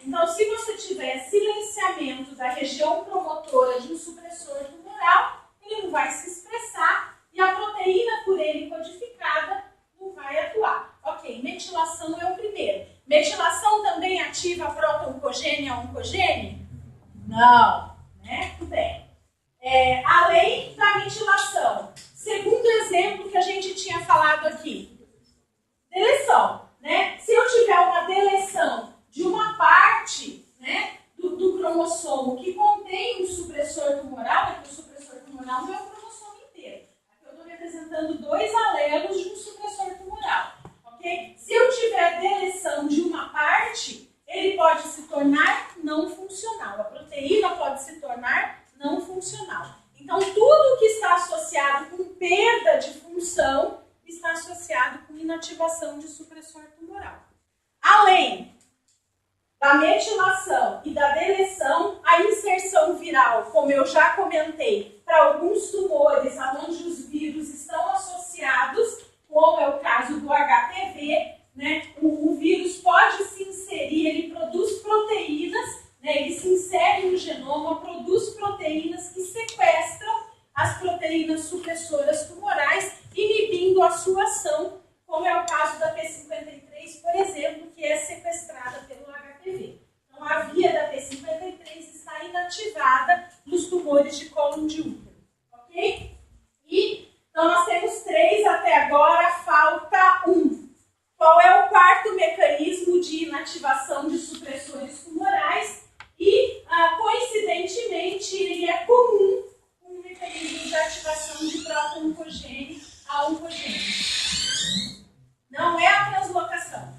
Então, se você tiver silenciamento da região promotora de um supressor tumoral, ele não vai se expressar e a proteína por ele codificada não vai atuar. Ok, metilação é o primeiro. Metilação também ativa a proto-oncogênio e a oncogênio? Não, né? Tudo bem. Além da metilação, segundo exemplo que a gente tinha falado aqui, deleção, né? Se eu tiver uma deleção de uma parte, né, do cromossomo que contém um supressor tumoral, porque o supressor tumoral não é o cromossomo inteiro. Aqui eu estou representando 2 alelos de um supressor tumoral. Okay? Se eu tiver deleção de uma parte, ele pode se tornar não funcional. A proteína pode se tornar não funcional. Então, tudo que está associado com perda de função está associado com inativação de supressor tumoral. Além da metilação e da deleção, a inserção viral, como eu já comentei, para alguns tumores onde os vírus estão associados, como é o caso do HPV, né? O vírus pode se inserir, ele produz proteínas, né? Ele se insere no genoma, produz proteínas que sequestram as proteínas supressoras tumorais, inibindo a sua ação, como é o caso da P53, por exemplo, que é sequestrada pelo HPV. Então, a via da P53 está inativada nos tumores de colo de útero, ok? Então, nós temos 3 até agora, falta 1. Qual é o quarto mecanismo de inativação de supressores tumorais? E, coincidentemente, ele é comum com o mecanismo de ativação de proto-oncogênio a oncogênio. Não é a translocação.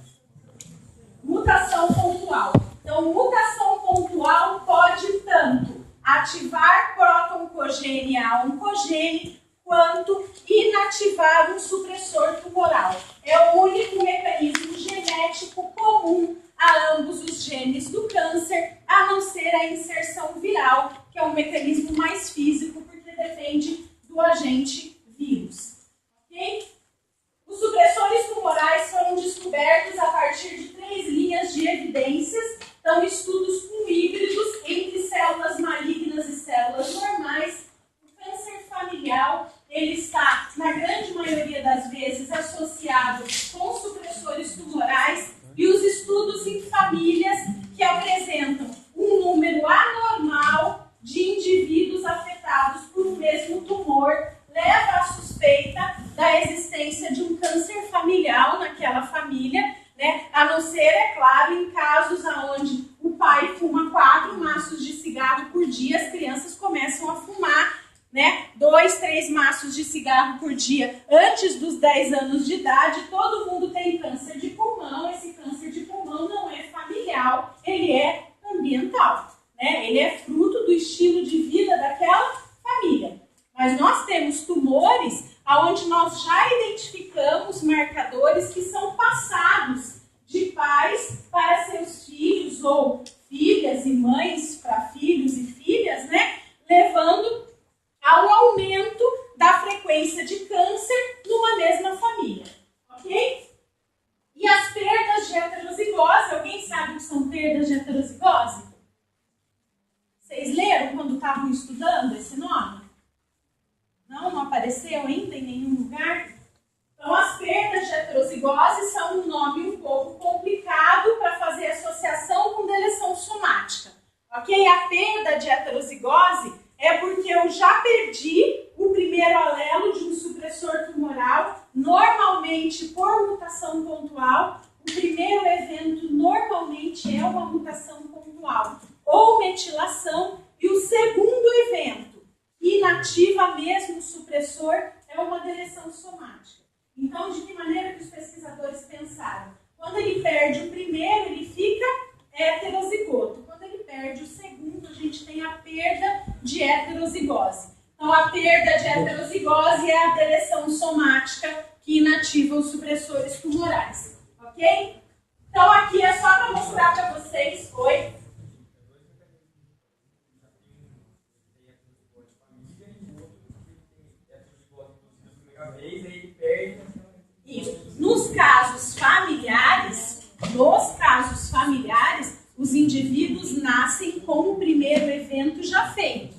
Mutação pontual. Então, mutação pontual pode tanto ativar proto-oncogênio a oncogênio, quanto inativar um supressor tumoral. É o único mecanismo genético comum a ambos os genes do câncer, a não ser a inserção viral, que é um mecanismo mais físico, porque depende do agente vírus. Ok? Os supressores tumorais foram descobertos a partir de 3 linhas de evidências, então estudos com híbridos entre células malignas e células normais. O câncer familiar, ele está, na grande maioria das vezes, associado com supressores tumorais, e os estudos em famílias que apresentam um número anormal de indivíduos afetados por um mesmo tumor leva à suspeita da existência de um câncer familiar naquela família, né? A não ser, é claro, em casos onde o pai fuma 4 maços de cigarro por dia, as crianças começam a fumar, né? 2, 3 maços de cigarro por dia antes dos 10 anos de idade. Todo mundo tem câncer de pulmão. Esse câncer de pulmão não é familiar, ele é ambiental, né? Ele é fruto do estilo de vida daquela família. Mas nós temos tumores onde nós já identificamos marcadores que são passados de pais para seus filhos ou filhas e mães para filhos e filhas, né? Levando ao aumento da frequência de câncer numa mesma família, ok? E as perdas de heterozigose, alguém sabe o que são perdas de heterozigose? Vocês leram quando estavam estudando esse nome? Não apareceu ainda em nenhum lugar? Então, as perdas de heterozigose são um nome um pouco complicado para fazer associação com deleção somática, ok? A perda de heterozigose é porque eu já perdi o primeiro alelo de um supressor tumoral, normalmente por mutação pontual. O primeiro evento normalmente é uma mutação pontual ou metilação, e o segundo evento, inativa mesmo o supressor, é uma deleção somática. Então, de que maneira que os pesquisadores pensaram? Quando ele perde o primeiro, ele fica heterozigoto. Quando ele perde o segundo, a gente tem a perda de heterozigose. Então, a perda de heterozigose é a deleção somática que inativa os supressores tumorais. Ok? Então, aqui é só para mostrar para vocês. Oi? Isso. Nos casos familiares, os indivíduos já feito.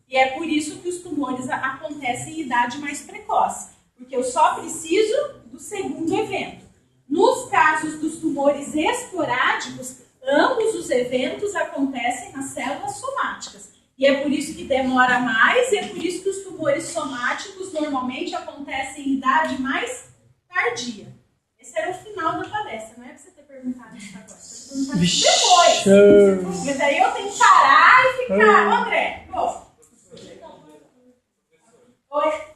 E é por isso que os tumores acontecem em idade mais precoce, porque eu só preciso do segundo evento. Nos casos dos tumores esporádicos, ambos os eventos acontecem nas células somáticas. E é por isso que demora mais, e é por isso que os tumores somáticos normalmente acontecem em idade mais tardia. Esse era o final da palestra, não é para você ter perguntado isso agora, você ter perguntado isso depois. Mas daí eu tenho que parar e ficar. André, pô. Oi?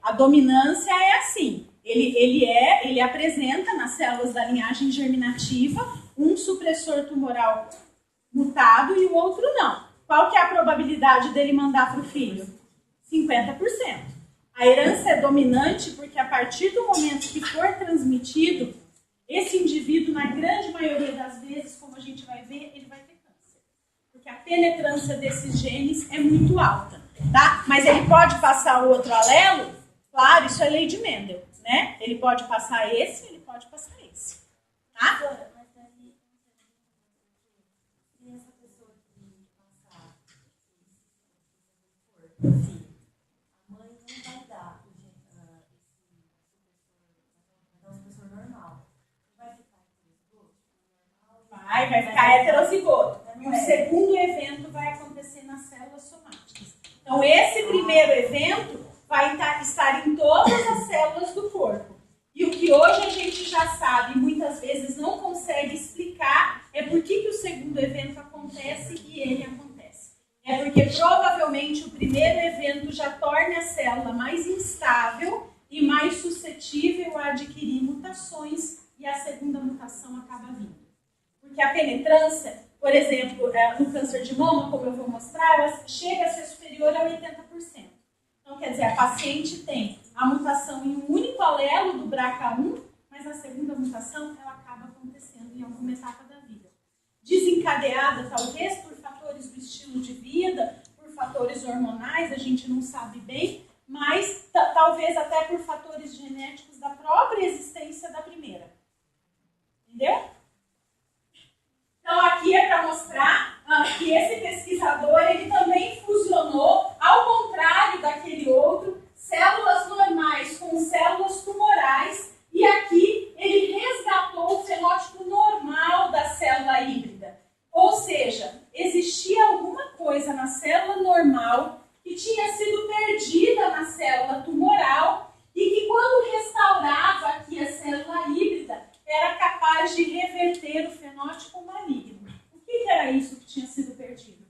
A dominância é assim, ele apresenta nas células da linhagem germinativa um supressor tumoral mutado e o outro não. Qual que é a probabilidade dele mandar para o filho? 50%. A herança é dominante porque a partir do momento que for transmitido, esse indivíduo, na grande maioria das vezes, como a gente vai ver, ele vai ter câncer. Porque a penetrância desses genes é muito alta, tá? Mas ele pode passar o outro alelo? Claro, isso é lei de Mendel, né? Ele pode passar esse, ele pode passar esse, tá? Mas daí, se essa pessoa que passar a mãe não vai dar esse supressor normal, vai ficar heterozigoto? Vai ficar heterozigoto. E o segundo evento vai acontecer nas células somáticas. Então, esse primeiro evento vai estar em todas as células do corpo. E o que hoje a gente já sabe e muitas vezes não consegue explicar é por que o segundo evento acontece e ele acontece. É porque provavelmente o primeiro evento já torna a célula mais instável e mais suscetível a adquirir mutações e a segunda mutação acaba vindo. Porque a penetrância, por exemplo, no câncer de mama, como eu vou mostrar, ela chega a ser superior a 80%. Então, quer dizer, a paciente tem a mutação em um único alelo do BRCA1, mas a segunda mutação ela acaba acontecendo em alguma etapa da vida. Desencadeada, talvez, por fatores do estilo de vida, por fatores hormonais, a gente não sabe bem, mas talvez até por fatores genéticos da própria existência da primeira. Entendeu? Então, aqui é para mostrar que esse pesquisador ele também fusionou, ao contrário daquele outro, células normais com células tumorais, e aqui ele resgatou o fenótipo normal da célula híbrida. Ou seja, existia alguma coisa na célula normal que tinha sido perdida na célula tumoral e que, quando restaurava aqui a célula híbrida, era capaz de reverter o fenótipo maligno. O que era isso que tinha sido perdido?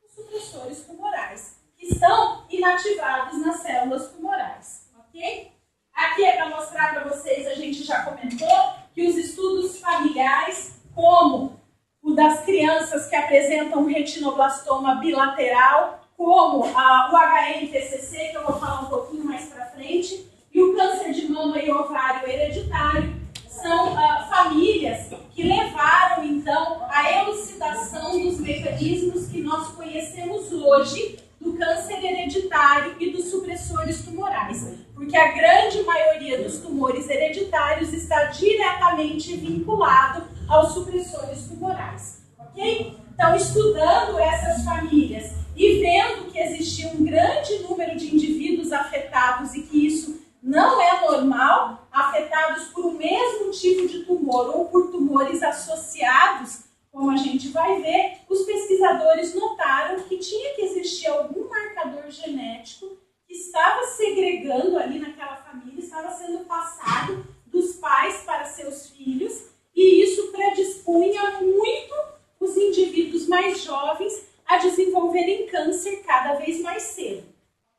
Os supressores tumorais, que estão inativados nas células tumorais. Ok? Aqui é para mostrar para vocês, a gente já comentou, que os estudos familiares, como o das crianças que apresentam um retinoblastoma bilateral, como o HNPCC, que eu vou falar um pouquinho mais para frente, e o câncer de mama e ovário hereditário, são famílias que levaram, então, a elucidação dos mecanismos que nós conhecemos hoje do câncer hereditário e dos supressores tumorais. Porque a grande maioria dos tumores hereditários está diretamente vinculado aos supressores tumorais. Ok? Então, estudando essas famílias e vendo que existia um grande número de indivíduos afetados e que isso não é normal, afetados por o mesmo tipo de tumor ou por tumores associados, como a gente vai ver, os pesquisadores notaram que tinha que existir algum marcador genético que estava segregando ali naquela família, estava sendo passado dos pais para seus filhos, e isso predispunha muito os indivíduos mais jovens a desenvolverem câncer cada vez mais cedo.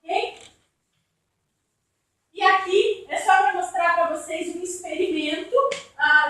Ok? E aqui é só para mostrar para vocês um experimento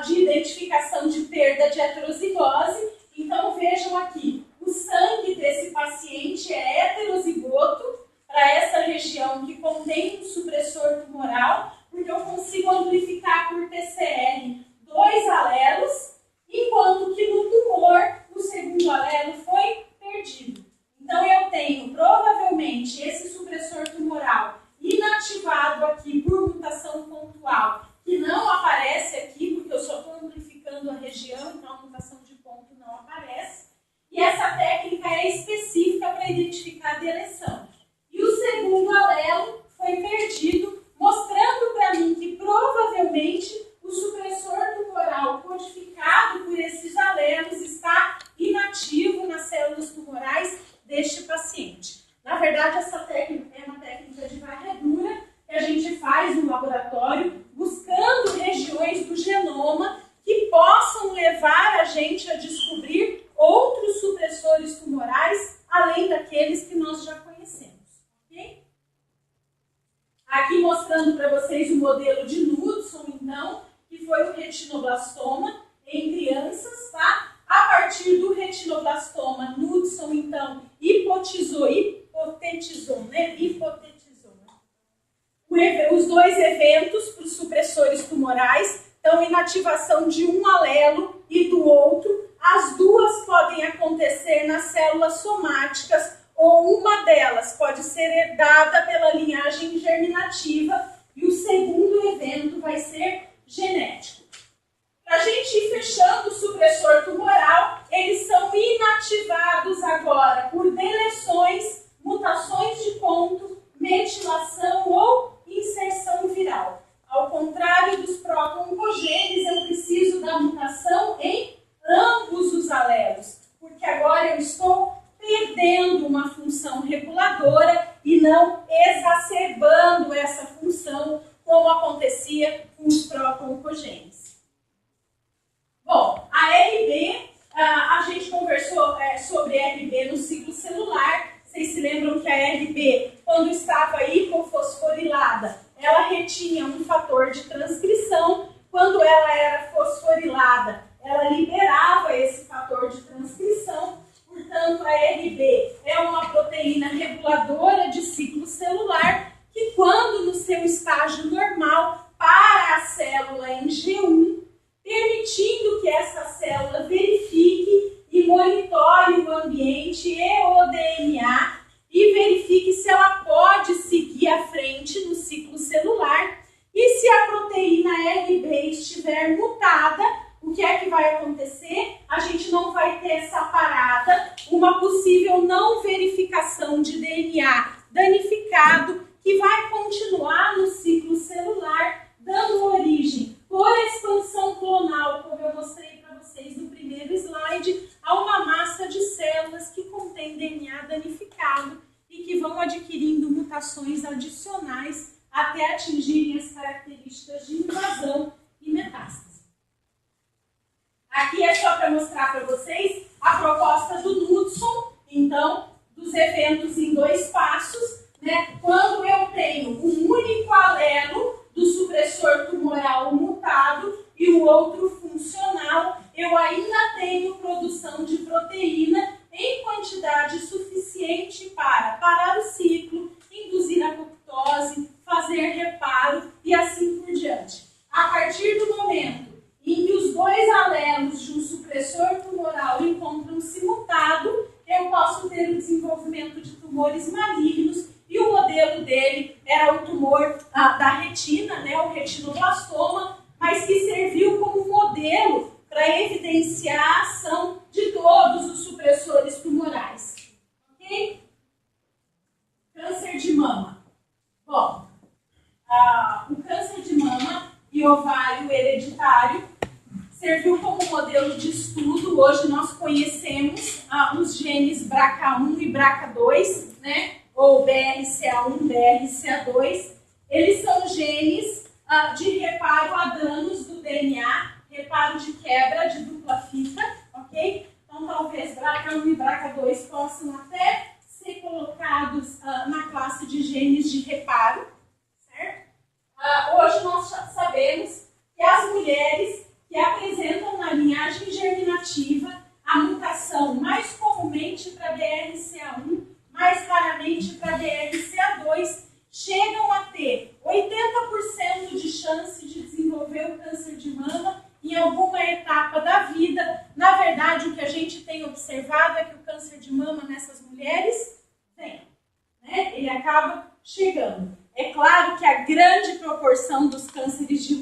de identificação de perda de heterozigose. Então vejam aqui, o sangue desse paciente é heterozigoto para essa região que contém um supressor tumoral, porque eu consigo amplificar por TCR 2 alelos, enquanto que no tumor o segundo alelo foi perdido. Então eu tenho provavelmente esse supressor tumoral inativado aqui por mutação pontual, que não aparece aqui, porque eu só estou amplificando a região, então a mutação de ponto não aparece. E essa técnica é específica para identificar a deleção. E o segundo alelo foi perdido, mostrando para mim que provavelmente o supressor tumoral codificado por esses alelos está inativo nas células tumorais deste paciente. Na verdade, essa técnica é uma técnica de varredura que a gente faz no laboratório, buscando regiões do genoma que possam levar a gente a descobrir outros supressores tumorais, além daqueles que nós já conhecemos. Okay? Aqui mostrando para vocês o modelo de Knudson, então, que foi o retinoblastoma em crianças, tá? A partir do retinoblastoma, Knudson, então, hipotetizou os dois eventos para os supressores tumorais, então, inativação de um alelo e do outro. As duas podem acontecer nas células somáticas, ou uma delas pode ser herdada pela linhagem germinativa, e o segundo evento vai ser genético. Para a gente ir fechando o supressor tumoral, eles são inativados agora por deleções, mutações de ponto, metilação ou inserção viral. Ao contrário dos pró-oncogenes, eu preciso da mutação em ambos os alelos, porque agora eu estou perdendo uma função reguladora e não exacerbando essa função, como acontecia com os pró-oncogenes. Bom, a RB, a gente conversou sobre RB no ciclo celular. Vocês se lembram que a RB, quando estava hipofosforilada, ela retinha um fator de transcrição. Quando ela era fosforilada, ela liberava esse fator de transcrição. Portanto, a RB é uma proteína reguladora de ciclo celular que, quando no seu estágio normal, para a célula em G1, permitindo que essa célula verifique e monitore o ambiente e o DNA e verifique se ela pode seguir à frente no ciclo celular. E se a proteína RB estiver mutada, o que é que vai acontecer? A gente não vai ter essa parada, uma possível não verificação de DNA danificado que vai continuar no ciclo celular, dando origem, por expansão clonal, como eu mostrei para vocês no primeiro slide, a uma massa de células que contém DNA danificado e que vão adquirindo mutações adicionais até atingirem as características de invasão e metástase. Aqui é só para mostrar para vocês a proposta do Knudson, então, dos eventos em 2 passos, né? Quando eu tenho um único alelo do supressor tumoral mutado e o outro funcional, eu ainda tenho produção de proteína em quantidade suficiente para parar o ciclo, induzir a apoptose, fazer reparo e assim por diante. A partir do momento em que os 2 alelos de um supressor tumoral encontram-se mutado, eu posso ter o desenvolvimento de tumores malignos. E o modelo dele era o tumor da retina, né, o retinoblastoma, mas que serviu como modelo para evidenciar a ação de todos os supressores tumorais. Ok? Câncer de mama. Bom, o câncer de mama e ovário hereditário serviu como modelo de estudo. Hoje nós conhecemos os genes BRCA1 e BRCA2, né? Ou BRCA1, BRCA2, eles são genes de reparo a danos do DNA, reparo de quebra de dupla fita, ok? Então, talvez BRCA1 e BRCA2 possam até ser colocados na classe de genes de reparo, certo? Hoje nós sabemos que as mulheres que apresentam na linhagem germinativa a mutação mais comumente para BRCA1, mais raramente para BRCA2, chegam a ter 80% de chance de desenvolver o câncer de mama em alguma etapa da vida. Na verdade, o que a gente tem observado é que o câncer de mama nessas mulheres vem, né? Ele acaba chegando. É claro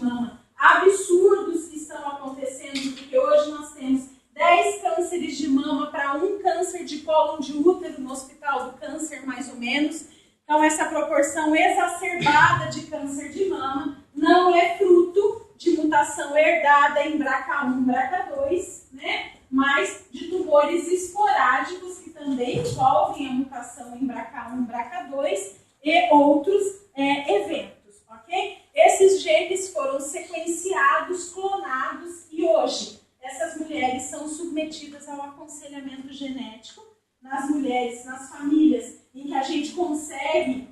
mama absurdos que estão acontecendo, porque hoje nós temos 10 cânceres de mama para um câncer de cólon de útero no Hospital do Câncer, mais ou menos. Então, essa proporção exacerbada de câncer de mama não é fruto de mutação herdada em BRCA1, BRCA2, né? Mas de tumores esporádicos que também envolvem a mutação em BRCA1, BRCA2 e outros eventos, ok? Esses genes foram sequenciados, clonados e hoje essas mulheres são submetidas ao aconselhamento genético nas mulheres, nas famílias, em que a gente consegue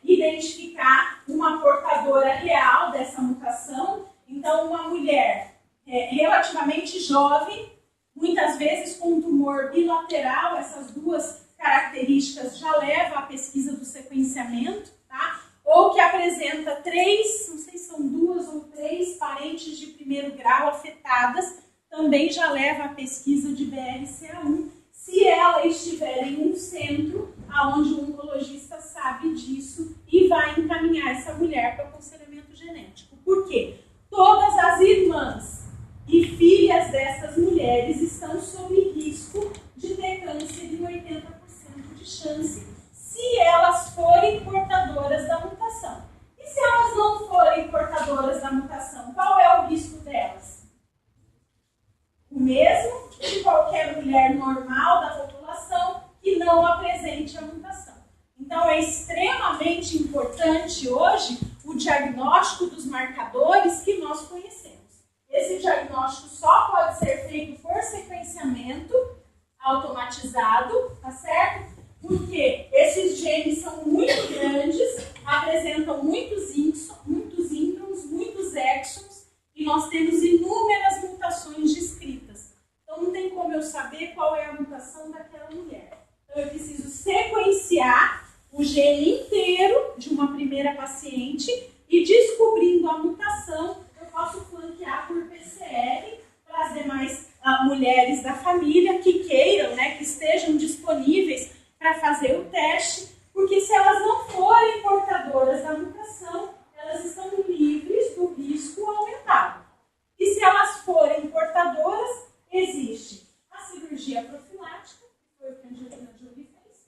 identificar uma portadora real dessa mutação. Então, uma mulher relativamente jovem, muitas vezes com um tumor bilateral, essas duas características já levam à pesquisa do sequenciamento, tá? Ou que apresenta 3, não sei se são 2 ou 3 parentes de primeiro grau afetadas, também já leva à pesquisa de BRCA1, se ela estiver em um centro onde o oncologista sabe disso e vai encaminhar essa mulher para o aconselhamento genético. Por quê? Todas as irmãs e filhas dessas mulheres estão sob risco de ter câncer em 80% de chance se elas forem portadoras da mutação. E se elas não forem portadoras da mutação, qual é o risco delas? O mesmo de qualquer mulher normal da população que não apresente a mutação. Então, é extremamente importante hoje o diagnóstico dos marcadores que nós conhecemos. Esse diagnóstico só pode ser feito por sequenciamento automatizado, tá certo? Porque esses genes são muito grandes, apresentam muitos introns, muitos exons, e nós temos inúmeras mutações descritas. Então, não tem como eu saber qual é a mutação daquela mulher. Então, eu preciso sequenciar o gene inteiro de uma primeira paciente e, descobrindo a mutação, eu posso flanquear por PCR para as demais mulheres da família que queiram, né, que estejam disponíveis para fazer o teste, porque se elas não forem portadoras da mutação, elas estão livres do risco aumentado. E se elas forem portadoras, existe a cirurgia profilática, que foi o que a Angelina Jolie fez,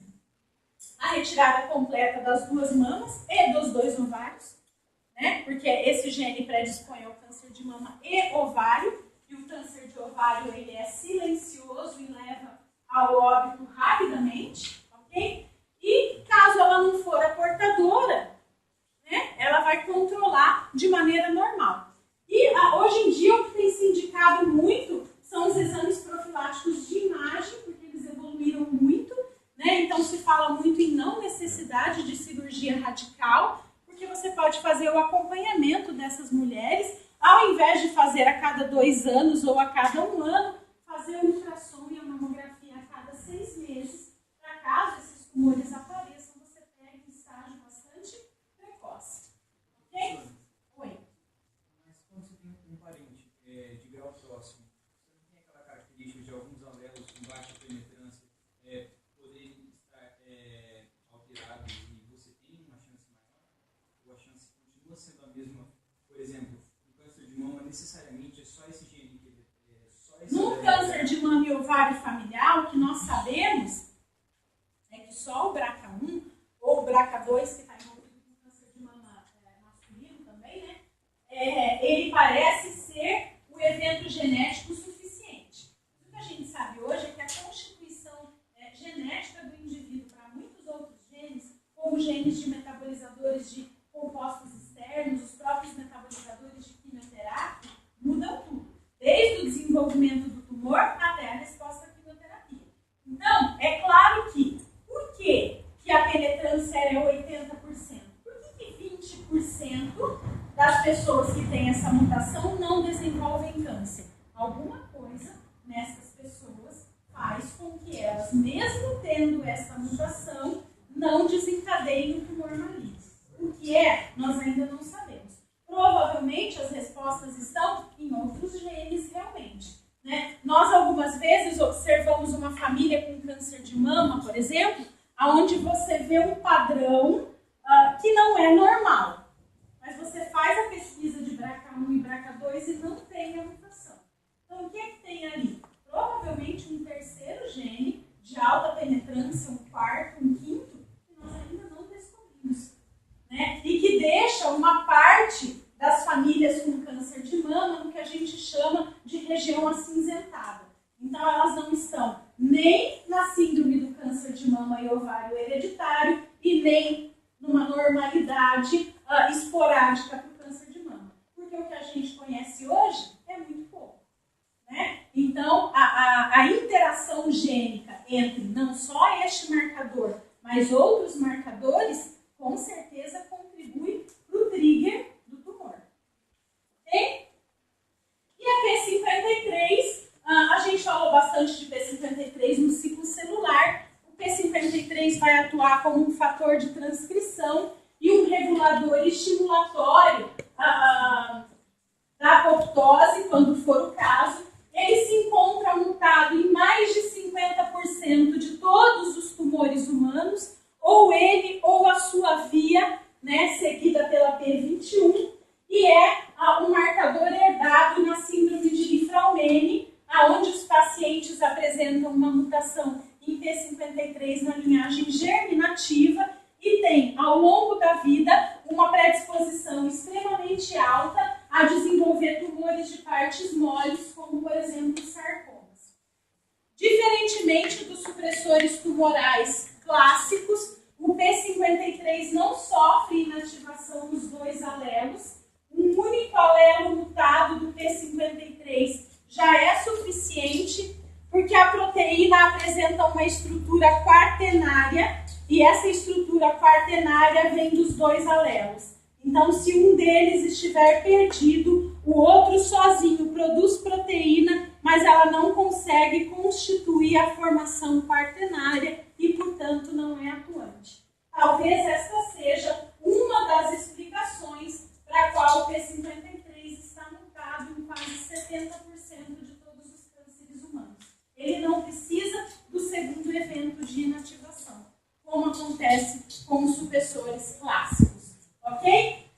a retirada completa das 2 mamas e dos 2 ovários, né? Porque esse gene predispõe ao câncer de mama e ovário, e o câncer de ovário ele é silencioso e leva ao óbito rapidamente, ok? E caso ela não for a portadora, né, ela vai controlar de maneira normal. E hoje em dia o que tem se indicado muito são os exames profiláticos de imagem, porque eles evoluíram muito, né? Então se fala muito em não necessidade de cirurgia radical, porque você pode fazer o acompanhamento dessas mulheres, ao invés de fazer a cada 2 anos ou a cada 1 ano, fazer o ultrassom e a mamografia a cada 6 meses, para caso esses tumores apareçam, você pegue em estágio bastante precoce. Ok? Oi. Mas quando você tem um parente de grau próximo, você não tem aquela característica de alguns alelos com baixa penetrância poderem estar alterados e você tem uma chance maior? Ou a chance continua sendo a mesma? Por exemplo, no câncer de mama, necessariamente é só esse gene que no câncer de mama e ovário familiar, o que nós sabemos é que só o BRCA1 ou o BRCA2, que está envolvido com câncer de mama masculino também, né? Ele parece ser o evento genético suficiente. O que a gente sabe hoje é que a constituição genética do indivíduo para muitos outros genes, como genes de metabolizadores de compostos externos, os próprios metabolizadores de quimioterapia, mudam tudo. Desde o desenvolvimento do tumor até a resposta à quimioterapia. Então, é claro que, por que a penetrância é 80%? Por que 20% das pessoas que têm essa mutação não desenvolvem câncer? Alguma coisa nessas pessoas faz com que elas, mesmo tendo essa mutação, não desencadeiem o tumor maligno. O que é, nós ainda não sabemos. Provavelmente as respostas estão em outros genes realmente, né? Nós algumas vezes observamos uma família com câncer de mama, por exemplo, onde você vê um padrão que não é normal. Mas você faz a pesquisa câncer, um quarto, um quinto, que nós ainda não descobrimos, né? E que deixa uma parte das famílias com câncer de mama no que a gente chama de região acinzentada. Então, elas não estão nem na síndrome do câncer de mama e ovário hereditário e nem numa normalidade esporádica para o câncer de mama. Porque o que a gente conhece hoje é muito pouco, né? Então, a interação gênica entre não só este marcador, mas outros marcadores, com certeza contribui para o trigger do tumor. Ok? E a P53, a gente falou bastante de P53 no ciclo celular. O P53 vai atuar como um fator de transcrição e um regulador estimulatório da apoptose, quando for o caso. Ele se encontra mutado em mais de 50% de todos os tumores humanos, ou ele ou a sua via, né, seguida pela P21, e é um marcador herdado na síndrome de Li-Fraumeni, onde os pacientes apresentam uma mutação em P53 na linhagem germinativa e tem, ao longo da vida, uma predisposição extremamente alta a desenvolver tumores de partes moles, como, por exemplo, sarcomas. Diferentemente dos supressores tumorais clássicos, o P53 não sofre inativação nos dois alelos. Um único alelo mutado do P53 já é suficiente, porque a proteína apresenta uma estrutura quaternária, e essa estrutura quaternária vem dos dois alelos. Então, se um deles estiver perdido, o outro sozinho produz proteína, mas ela não consegue constituir a formação quaternária e, portanto, não é atuante. Talvez esta seja uma das explicações para a qual o P53 está mutado em quase 70% de todos os cânceres humanos. Ele não precisa do segundo evento de inativação, como acontece com os supressores clássicos. Ok?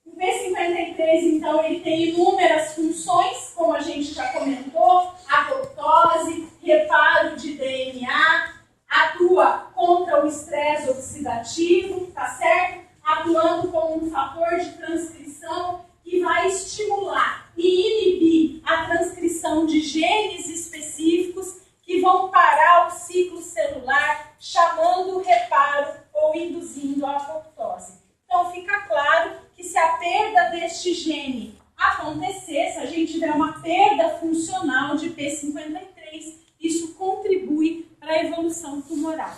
O P53, então, ele tem inúmeras funções, como a gente já comentou, apoptose, reparo de DNA, atua contra o estresse oxidativo, tá certo? Atuando como um fator de transcrição que vai estimular e inibir a transcrição de genes específicos que vão parar o ciclo celular, chamando o reparo ou induzindo a apoptose. Então, fica claro que se a perda deste gene acontecer, se a gente tiver uma perda funcional de P53, isso contribui para a evolução tumoral.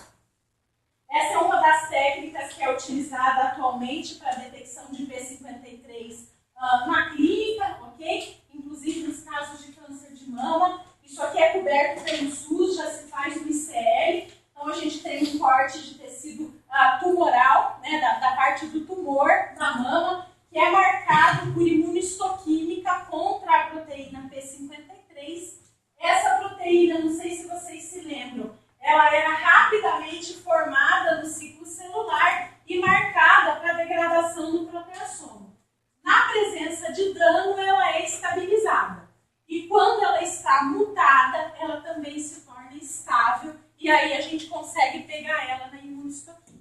Essa é uma das técnicas que é utilizada atualmente para a detecção de P53 na clínica, ok? Inclusive nos casos de câncer de mama. Isso aqui é coberto pelo SUS, já se faz no ICL. Então, a gente tem um corte de tecido tumoral, né, da parte do tumor na mama, que é marcado por imunistoquímica contra a proteína P53. Essa proteína, não sei se vocês se lembram, ela era rapidamente formada no ciclo celular e marcada para degradação do proteassomo. Na presença de dano, ela é estabilizada. E quando ela está mutada, ela também se torna estável e aí a gente consegue pegar ela na imunistoquímica.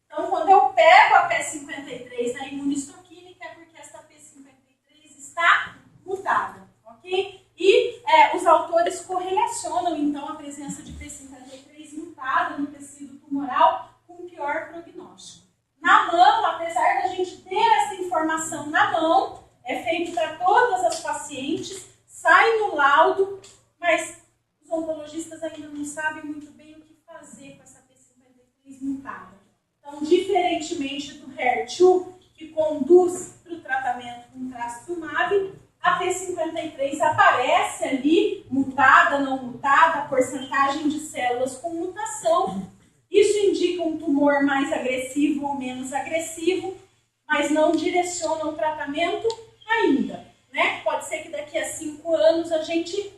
Então, quando eu pego a P53 na imunistoquímica, é porque essa P53 está mutada, ok? E os autores correlacionam, então, a presença de P53 mutada no tecido tumoral com pior prognóstico. Na mão, apesar da gente ter essa informação na mão, é feito para todas as pacientes, sai no laudo, mas os oncologistas ainda não sabem muito bem o que fazer com essa P53 mutada. Então, diferentemente do HER2, que conduz para o tratamento com trastuzumab, a P53 aparece ali, mutada, não mutada, a porcentagem de células com mutação. Isso indica um tumor mais agressivo ou menos agressivo, mas não direciona o tratamento ainda, né? Pode ser que daqui a 5 anos a gente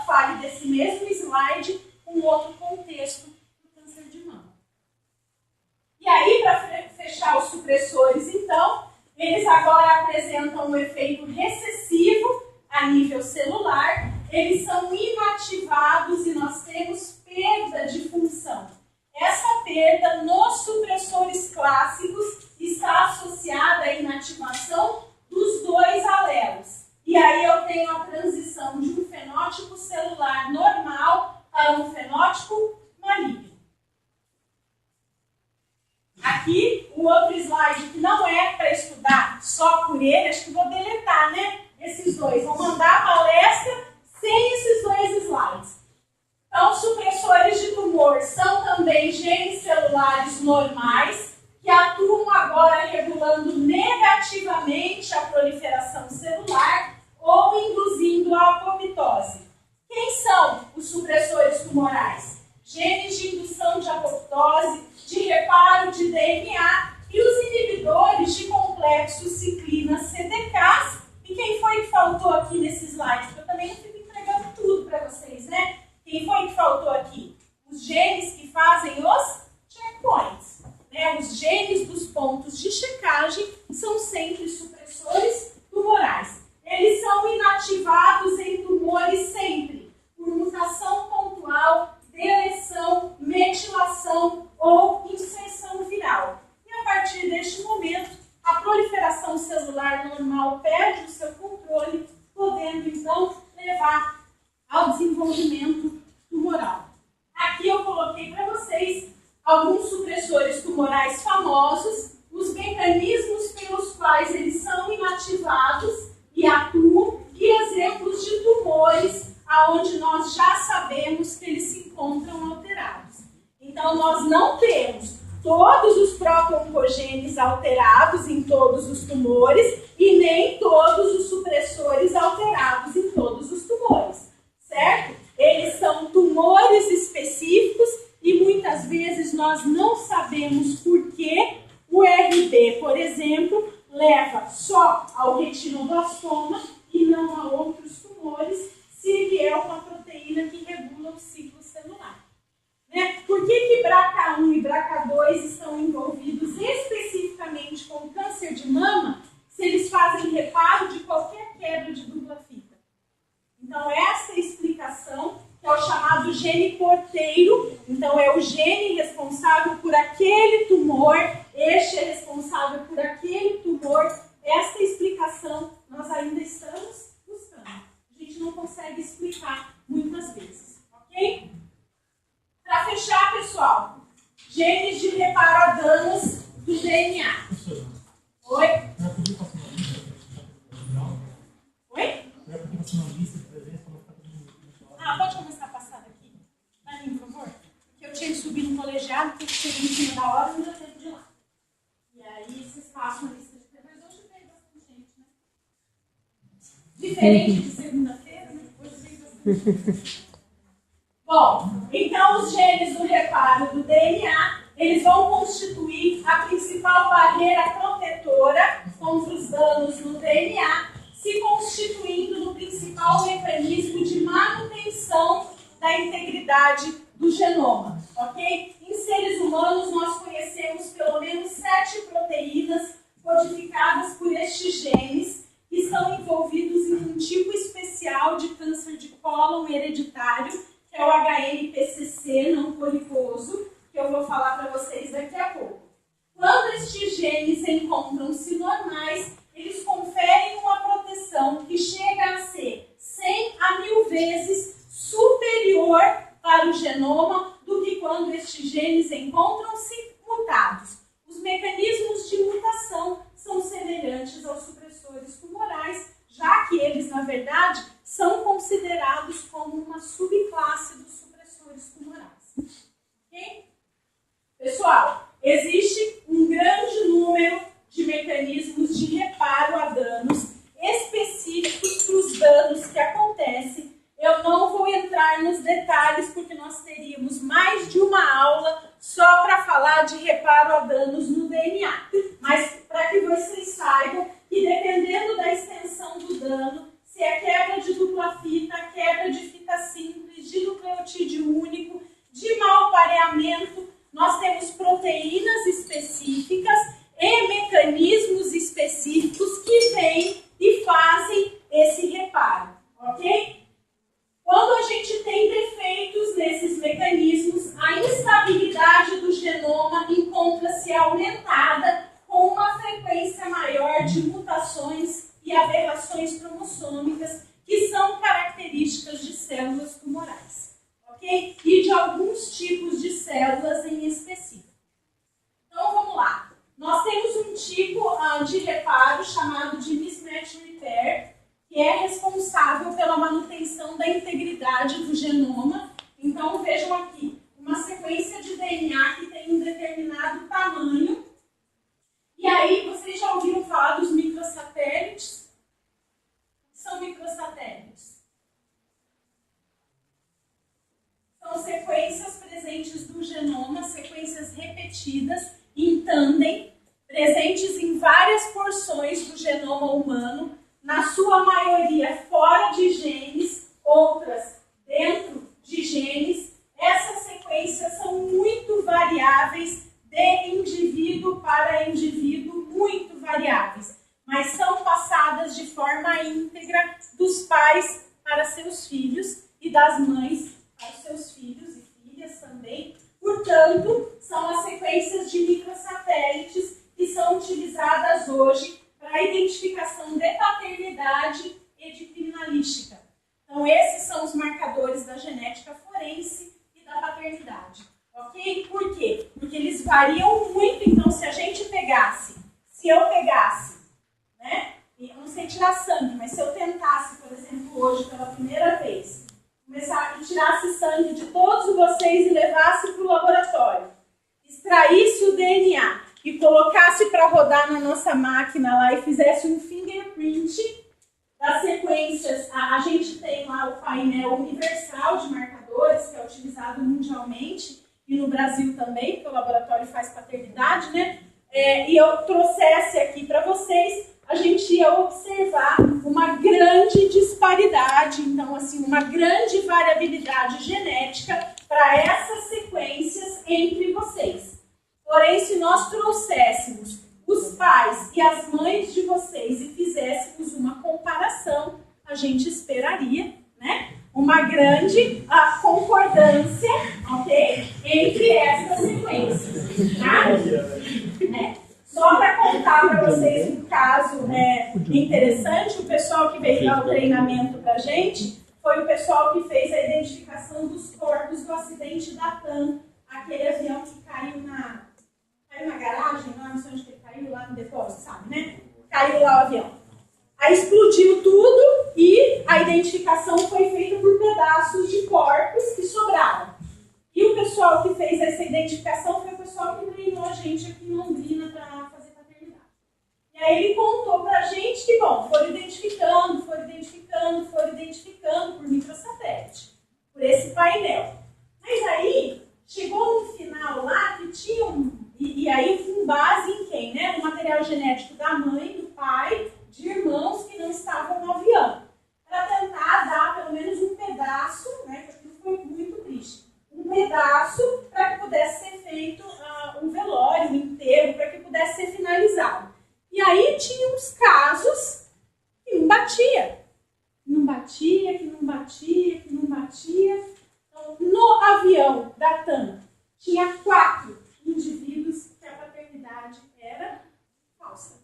fale desse mesmo slide com outro contexto do câncer de mama. E aí, para fechar os supressores, então, eles agora apresentam um efeito recessivo a nível celular, eles são inativados e nós temos perda de função. essa perda nos supressores clássicos está associada à inativação dos dois alelos. E aí eu tenho a transição de um fenótipo celular normal para um fenótipo maligno. Aqui, o outro slide que não é para estudar só por ele, acho que vou deletar, né? Esses dois. Vou mandar a palestra sem esses dois slides. Então, supressores de tumor são também genes celulares normais que atuam agora regulando negativamente a proliferação celular ou induzindo a apoptose. Quem são os supressores tumorais? Genes de indução de apoptose, de reparo de DNA e os inibidores de complexos ciclina-CDKs. E quem foi que faltou aqui nesse slide? Porque eu também não fico entregando tudo para vocês, né? Quem foi que faltou aqui? Os genes que fazem os checkpoints. Né? Os genes dos pontos de checagem são sempre supressores tumorais. Eles são inativados em tumores sempre, por mutação pontual, deleção, metilação ou inserção viral. E a partir deste momento, a proliferação celular normal perde o seu controle, podendo então levar ao desenvolvimento tumoral. Aqui eu coloquei para vocês alguns supressores tumorais famosos, os mecanismos pelos quais eles são inativados e atuam, e exemplos de tumores aonde nós já sabemos que eles se encontram alterados. Então, nós não temos todos os proto-oncogenes alterados em todos os tumores e nem todos os supressores alterados em todos os tumores, certo? Eles são tumores específicos e muitas vezes nós não sabemos por que o RB, por exemplo, leva só ao retinoblastoma e não a outros tumores, se ele é uma proteína que regula o ciclo celular. Né? Por que BRCA1 e BRCA2 estão envolvidos especificamente com câncer de mama, se eles fazem reparo de qualquer quebra de dupla fita? Então, essa é a explicação, que é o chamado gene porteiro. Então, é o gene responsável por aquele tumor, este é responsável por aquele tumor. Essa explicação nós ainda estamos buscando. A gente não consegue explicar muitas vezes, ok? Para fechar, pessoal, genes de reparo a danos do DNA. Oi? Oi? Ah, pode começar a passar daqui? Para mim, por favor? Porque eu tinha que subir no colegiado, porque cheguei em cima da hora e não deu tempo de ir lá. E aí vocês passam a lista de mas hoje veio bastante gente, né? Diferente de segunda-feira, né? Hoje veio bastante gente. Bom, então os genes do reparo do DNA, eles vão constituir a principal barreira protetora contra os danos no DNA, se constituindo no principal mecanismo de manutenção da integridade do genoma, ok? Em seres humanos, nós conhecemos pelo menos 7 proteínas codificadas por estes genes, que estão envolvidos em um tipo especial de câncer de cólon hereditário, que é o HNPCC não poliposo, que eu vou falar para vocês daqui a pouco. Quando estes genes encontram-se normais, eles conferem uma proteção que chega a ser 100 a 1000 vezes superior para o genoma do que quando estes genes encontram-se mutados. Os mecanismos de mutação são semelhantes aos supressores tumorais, já que eles, na verdade, são considerados como uma subclasse dos supressores tumorais. Ok? Pessoal, existe um grande número de mecanismos de mutações e aberrações cromossômicas que são características de células tumorais, ok? E de alguns tipos de células em específico. Então, vamos lá. Nós temos um tipo de reparo chamado de mismatch repair, que é responsável pela manutenção da integridade do genoma. Então, vejam aqui, uma sequência de DNA que tem um determinado tamanho. E aí, vocês já ouviram falar dos microsatélites? O que são microsatélites? São sequências presentes do genoma, sequências repetidas, em tandem, presentes em várias porções do genoma humano, na sua maioria fora de genes, outras dentro de genes. Essas sequências são muito variáveis de indivíduo para indivíduo, muito variáveis, mas são passadas de forma íntegra dos pais para seus filhos e das mães para os seus filhos e filhas também. Portanto, são as sequências de microsatélites que são utilizadas hoje para a identificação de paternidade e de criminalística. Então, esses são os marcadores da genética forense e da paternidade. Ok? Por quê? Porque eles variam muito. Então, se eu pegasse, né? Eu não sei tirar sangue, mas se eu tentasse, por exemplo, hoje, pela primeira vez, começar e tirasse sangue de todos vocês e levasse para o laboratório, extraísse o DNA e colocasse para rodar na nossa máquina lá e fizesse um fingerprint das sequências, a gente tem lá o painel universal de marcadores, que é utilizado mundialmente, e no Brasil também, porque o laboratório faz paternidade, né? E eu trouxesse aqui para vocês, a gente ia observar uma grande disparidade, então, assim, uma grande variabilidade genética para essas sequências entre vocês. Porém, se nós trouxéssemos os pais e as mães de vocês e fizéssemos uma comparação, a gente esperaria, né, uma grande concordância, ok, entre essas sequências, tá? Só para contar para vocês um caso interessante, o pessoal que veio dar o treinamento para a gente foi o pessoal que fez a identificação dos corpos do acidente da TAM, aquele avião que caiu na garagem, lá não sei onde que ele caiu, lá no depósito, sabe, né? Caiu lá o avião. Aí explodiu tudo e a identificação foi feita por pedaços de corpos que sobraram. E o pessoal que fez essa identificação foi o pessoal que treinou a gente aqui em Londrina para fazer paternidade. E aí ele contou pra gente que, bom, foram identificando por microsatélite, por esse painel. Mas aí, chegou no final lá que tinha e aí com base em quem, né? O material genético da mãe, do pai, de irmãos que não estavam no avião. Para tentar dar pelo menos um pedaço, né? Porque aquilo foi muito triste. Um pedaço para que pudesse ser feito um velório, um enterro, para que pudesse ser finalizado. E aí tinha uns casos que não batia. Então, no avião da TAM, tinha 4 indivíduos que a paternidade era falsa.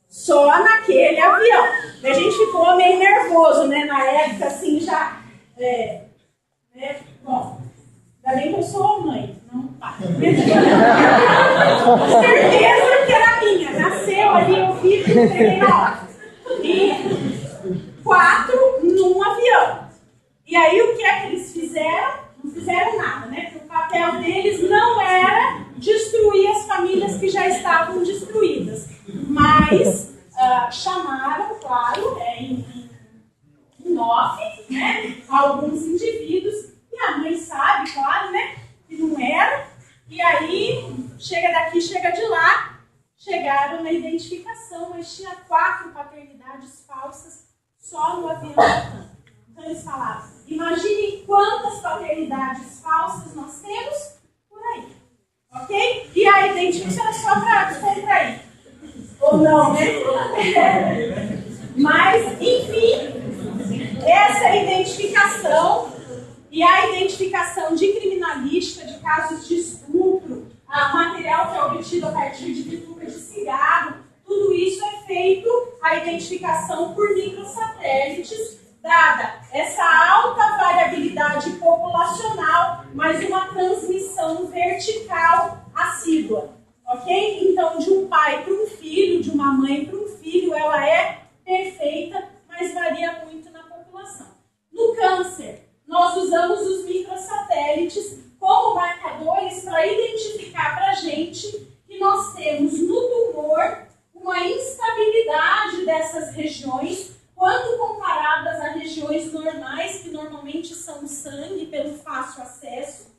Só naquele avião. A gente ficou meio nervoso, né? Na época, assim, já... Bom, ainda bem que eu sou mãe, não pai. Certeza que era minha. Nasceu ali, eu vi, entreguei na hora. E 4 num avião. E aí, o que é que eles fizeram? Não fizeram nada, né? Porque o papel deles não era destruir as famílias que já estavam destruídas. Mas chamaram, claro, em off, né? Alguns indivíduos. E a mãe sabe, claro, né? Que não era. E aí, chega daqui, chega de lá. Chegaram na identificação, mas tinha 4 paternidades falsas só no avião da TAM. Então eles falaram, imaginem quantas paternidades falsas nós temos por aí. Ok? E a identificação é só para descontrair. Ou não, né? Mas, enfim, essa identificação e a identificação de criminalística, de casos de estupro, material que é obtido a partir de bituca de cigarro, tudo tudo isso é feito a identificação por microsatélites, dada essa alta variabilidade populacional, mas uma transmissão vertical assídua, ok? Então, de um pai para um filho, de uma mãe para um filho, ela é perfeita, mas varia muito na população. No câncer, nós usamos os microsatélites como marcadores para identificar para a gente que nós temos no tumor uma instabilidade dessas regiões quando comparadas a regiões normais, que normalmente são o sangue, pelo fácil acesso.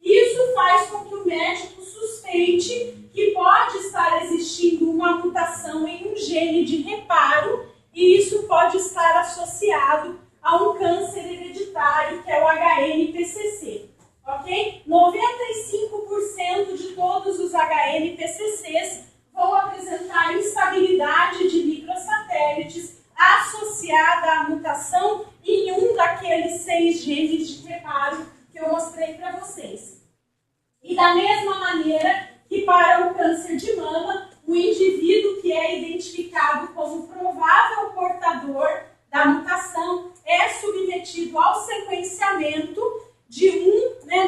Isso faz com que o médico suspeite que pode estar existindo uma mutação em um gene de reparo, e isso pode estar associado a um câncer hereditário, que é o HNPCC. Ok? 95% de todos os HNPCCs vão apresentar instabilidade de microsatélites associada à mutação em um daqueles 6 genes de reparo que eu mostrei para vocês. E da mesma maneira que para o câncer de mama, o indivíduo que é identificado como provável portador da mutação é submetido ao sequenciamento de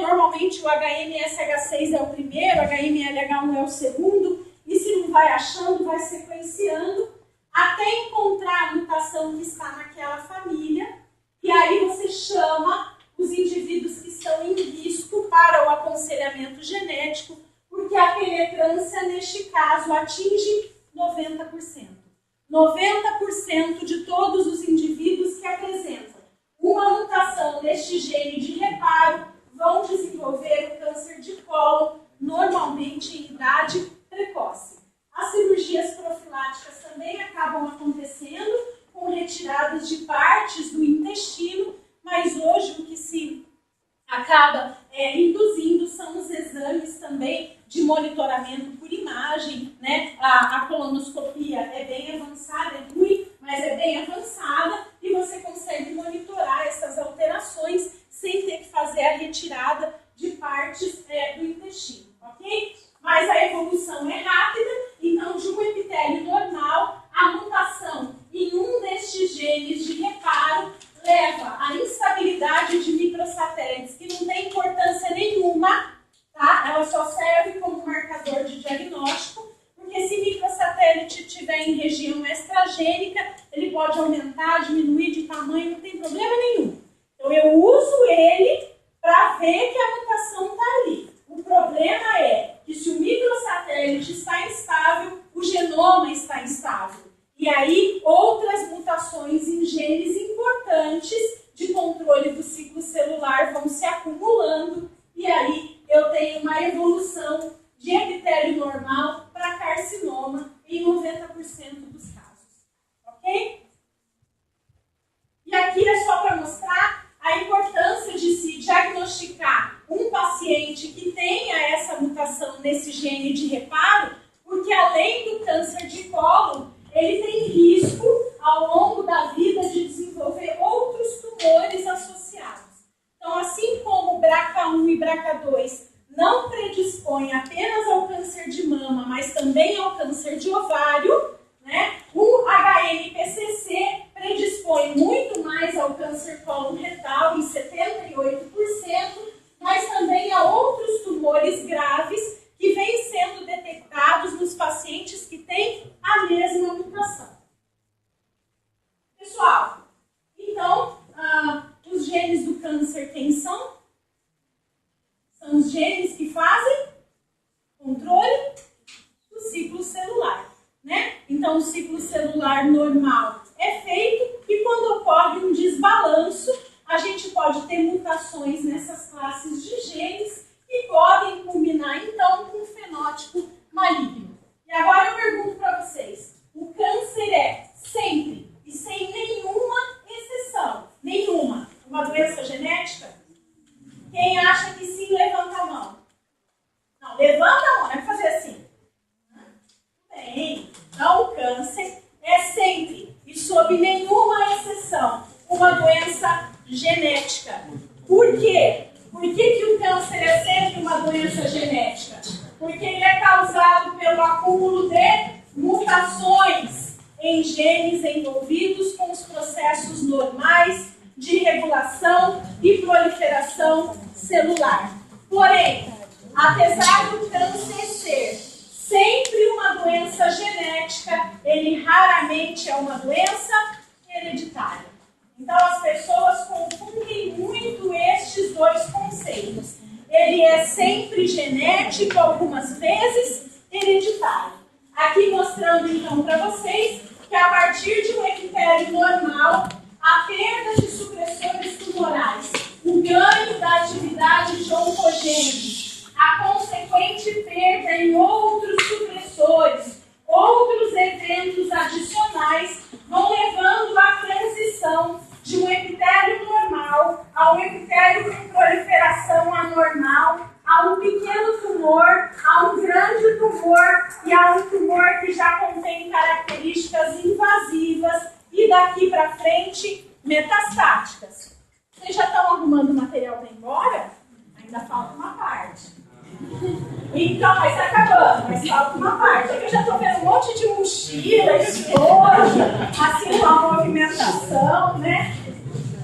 normalmente o HMSH6 é o primeiro, o HMLH1 é o segundo, e se não vai achando, vai sequenciando, até encontrar a mutação que está naquela família, e aí você chama os indivíduos que estão em risco para o aconselhamento genético, porque a penetrância, neste caso, atinge 90%. 90% de todos os indivíduos que apresentam uma mutação neste gene de reparo vão desenvolver o câncer de cólon, normalmente em idade precoce. As cirurgias profiláticas também acabam acontecendo com retiradas de partes do intestino, mas hoje o que se acaba induzindo são os exames também de monitoramento por imagem, né? A colonoscopia é bem avançada, é ruim, mas é bem avançada, e você consegue monitorar essas alterações sem ter que fazer a retirada de partes do intestino, ok? Mas a evolução é rápida, então de um epitélio normal, a mutação em um destes genes de reparo leva à instabilidade de microsatélites que não tem importância nenhuma, tá? Ela só serve como marcador de diagnóstico, porque se microsatélite estiver em região extragênica, ele pode aumentar, diminuir de tamanho, não tem problema nenhum. Então eu uso ele para ver que a mutação está ali. O problema é que se o microsatélite está instável, o genoma está instável. E aí outras mutações em genes importantes de controle do ciclo celular vão se acumulando, e aí eu tenho uma evolução de epitélio normal para carcinoma em 90% dos casos. Ok? E aqui é só para mostrar a importância de se diagnosticar um paciente que tenha essa mutação nesse gene de reparo, porque além do câncer de cólon, ele tem risco ao longo da vida de desenvolver outros tumores associados. Então, assim como o BRCA1 e BRCA2 não predispõem apenas ao câncer de mama, mas também ao câncer de ovário, né? O HNPCC predispõe muito mais ao câncer coloretal, em 78%, mas também a outros tumores graves que vêm sendo detectados nos pacientes que têm a mesma mutação. Pessoal, então, os genes do câncer quem são? São os genes que fazem controle do ciclo celular, né? Então, o ciclo celular normal é feito e quando ocorre um desbalanço, a gente pode ter mutações nessas classes de genes que podem culminar, então, com um fenótipo maligno. E agora eu pergunto para vocês, o câncer é sempre e sem nenhuma exceção, nenhuma, uma doença genética? Quem acha que sim, levanta a mão. Não, levanta a mão, é fazer assim. Bem, então o câncer é sempre e sob nenhuma exceção uma doença genética. Por quê? Por que o câncer é sempre uma doença genética? Porque ele é causado pelo acúmulo de mutações mutações em genes envolvidos com os processos normais de regulação e proliferação celular. Porém, apesar do câncer ser sempre uma doença genética, ele raramente é uma doença hereditária. Então, as pessoas confundem muito estes dois conceitos. Ele é sempre genético, algumas vezes hereditário. Aqui mostrando, então, para vocês que a partir de um epitélio normal, a perda de supressores tumorais, o ganho da atividade de oncogênese, a consequente perda em outros supressores, outros eventos adicionais vão levando à transição de um epitélio normal a um epitélio com proliferação anormal, a um pequeno tumor, a um grande tumor e a um tumor que já contém características invasivas e daqui para frente metastáticas. Vocês já estão arrumando o material para ir embora? Ainda falta uma parte. Então, mas está acabando, mas falta uma parte. Aqui eu já estou vendo um monte de mochila, estojo, assim, uma movimentação, né?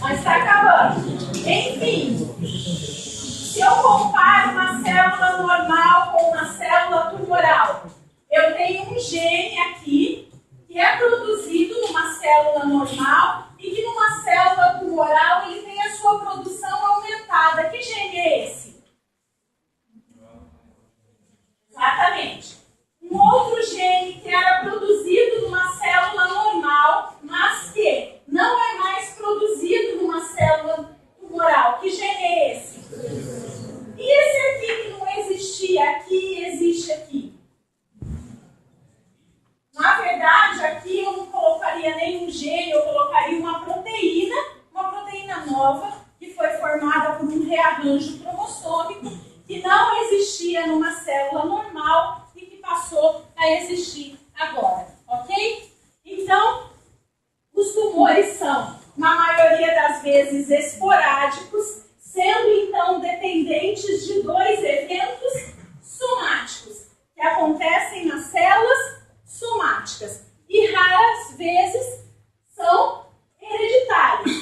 Mas está acabando. Enfim, se eu comparo uma célula normal com uma célula tumoral, eu tenho um gene aqui que é produzido numa célula normal e que numa célula tumoral ele tem a sua produção aumentada. Que gene é esse? Exatamente. Um outro gene que era produzido numa célula normal, mas que não é mais produzido numa célula tumoral. Que gene é esse? E esse aqui que não existia aqui, existe aqui? Na verdade, aqui eu não colocaria nenhum gene, eu colocaria uma proteína nova, que foi formada por um rearranjo cromossômico, que não existia numa célula normal e que passou a existir agora, ok? Então, os tumores são, na maioria das vezes, esporádicos, sendo então dependentes de dois eventos somáticos, que acontecem nas células somáticas, e raras vezes são hereditários,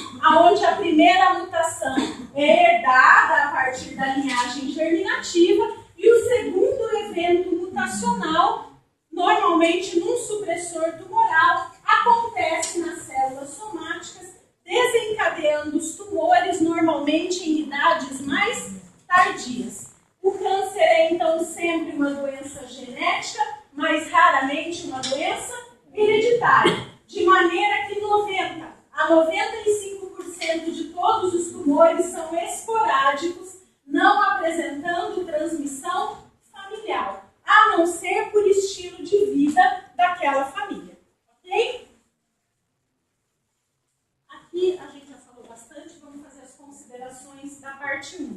onde a primeira mutação é herdada a partir da linhagem germinativa e o segundo evento mutacional, normalmente num supressor tumoral, acontece nas células somáticas, desencadeando os tumores, normalmente em idades mais tardias. O câncer é, então, sempre uma doença genética, mas raramente uma doença hereditária, de maneira que 90 a 95% de todos os tumores são esporádicos, não apresentando transmissão familiar, a não ser por estilo de vida daquela família. Ok? Aqui a gente já falou bastante, vamos fazer as considerações da parte 1.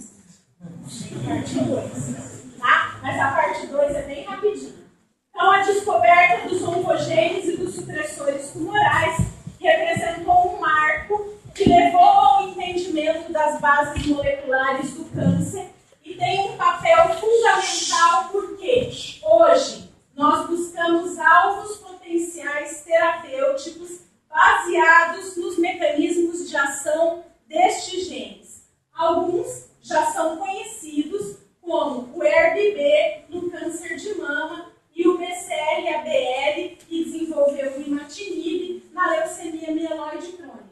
Parte 2. Tá? Mas a parte 2 é bem rapidinho. Então, a descoberta dos oncogenes e dos supressores tumorais representou um marco que levou ao entendimento das bases moleculares do câncer e tem um papel fundamental porque hoje nós buscamos alvos potenciais terapêuticos baseados nos mecanismos de ação destes genes. Alguns já são conhecidos, como o ERBB no câncer de mama e o BCL-ABL, que desenvolveu o imatinib na leucemia mieloide crônica.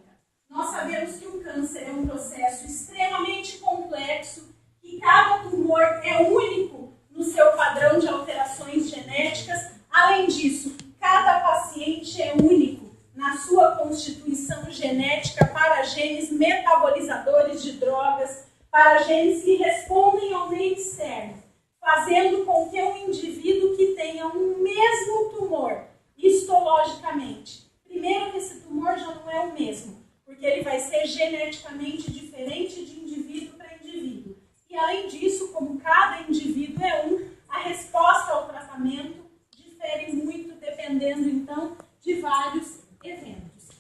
Nós sabemos que o câncer é um processo extremamente complexo, que cada tumor é único no seu padrão de alterações genéticas. Além disso, cada paciente é único na sua constituição genética para genes metabolizadores de drogas, para genes que respondem ao meio externo, fazendo com que um indivíduo que tenha um mesmo tumor, histologicamente, primeiro que esse tumor já não é o mesmo, porque ele vai ser geneticamente diferente de indivíduo para indivíduo. E além disso, como cada indivíduo é a resposta ao tratamento difere muito, dependendo então de vários eventos.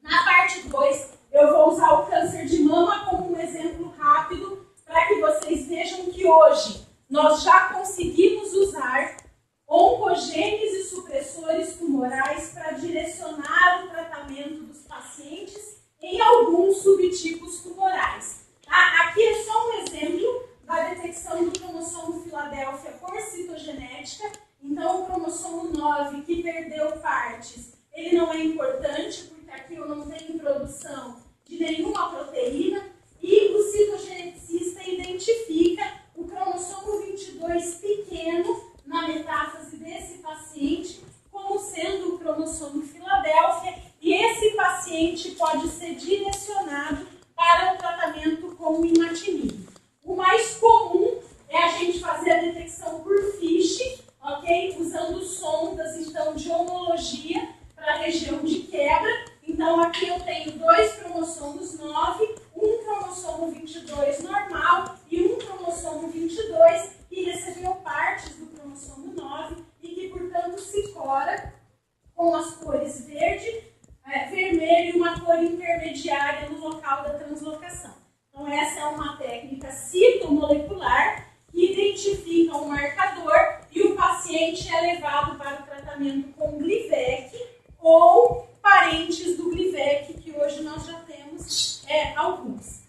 Na parte 2, eu vou usar o câncer de mama como um exemplo rápido para que vocês vejam que hoje nós já conseguimos usar oncogenes e supressores com alguns subtipos tumorais. Tá? Aqui é só um exemplo da detecção do cromossomo Filadélfia por citogenética. Então, o cromossomo 9, que perdeu partes, ele não é importante, porque aqui eu não tenho produção de nenhuma proteína. E o citogeneticista identifica o cromossomo 22 pequeno na metástase desse paciente como sendo o cromossomo Filadélfia, e esse paciente pode ser direcionado para o tratamento com imatinib. O mais comum é a gente fazer a detecção por FISH, ok? Usando sondas, então, de homologia para a região de quebra. Então, aqui eu tenho 2 cromossomos 9, um cromossomo 22 normal e um cromossomo 22 que recebeu partes do cromossomo 9 e que, portanto, se cora com as cores verde, vermelho e uma cor intermediária no local da translocação. Então, essa é uma técnica citomolecular que identifica um marcador e o paciente é levado para o tratamento com Glivec ou parentes do Glivec, que hoje nós já temos alguns.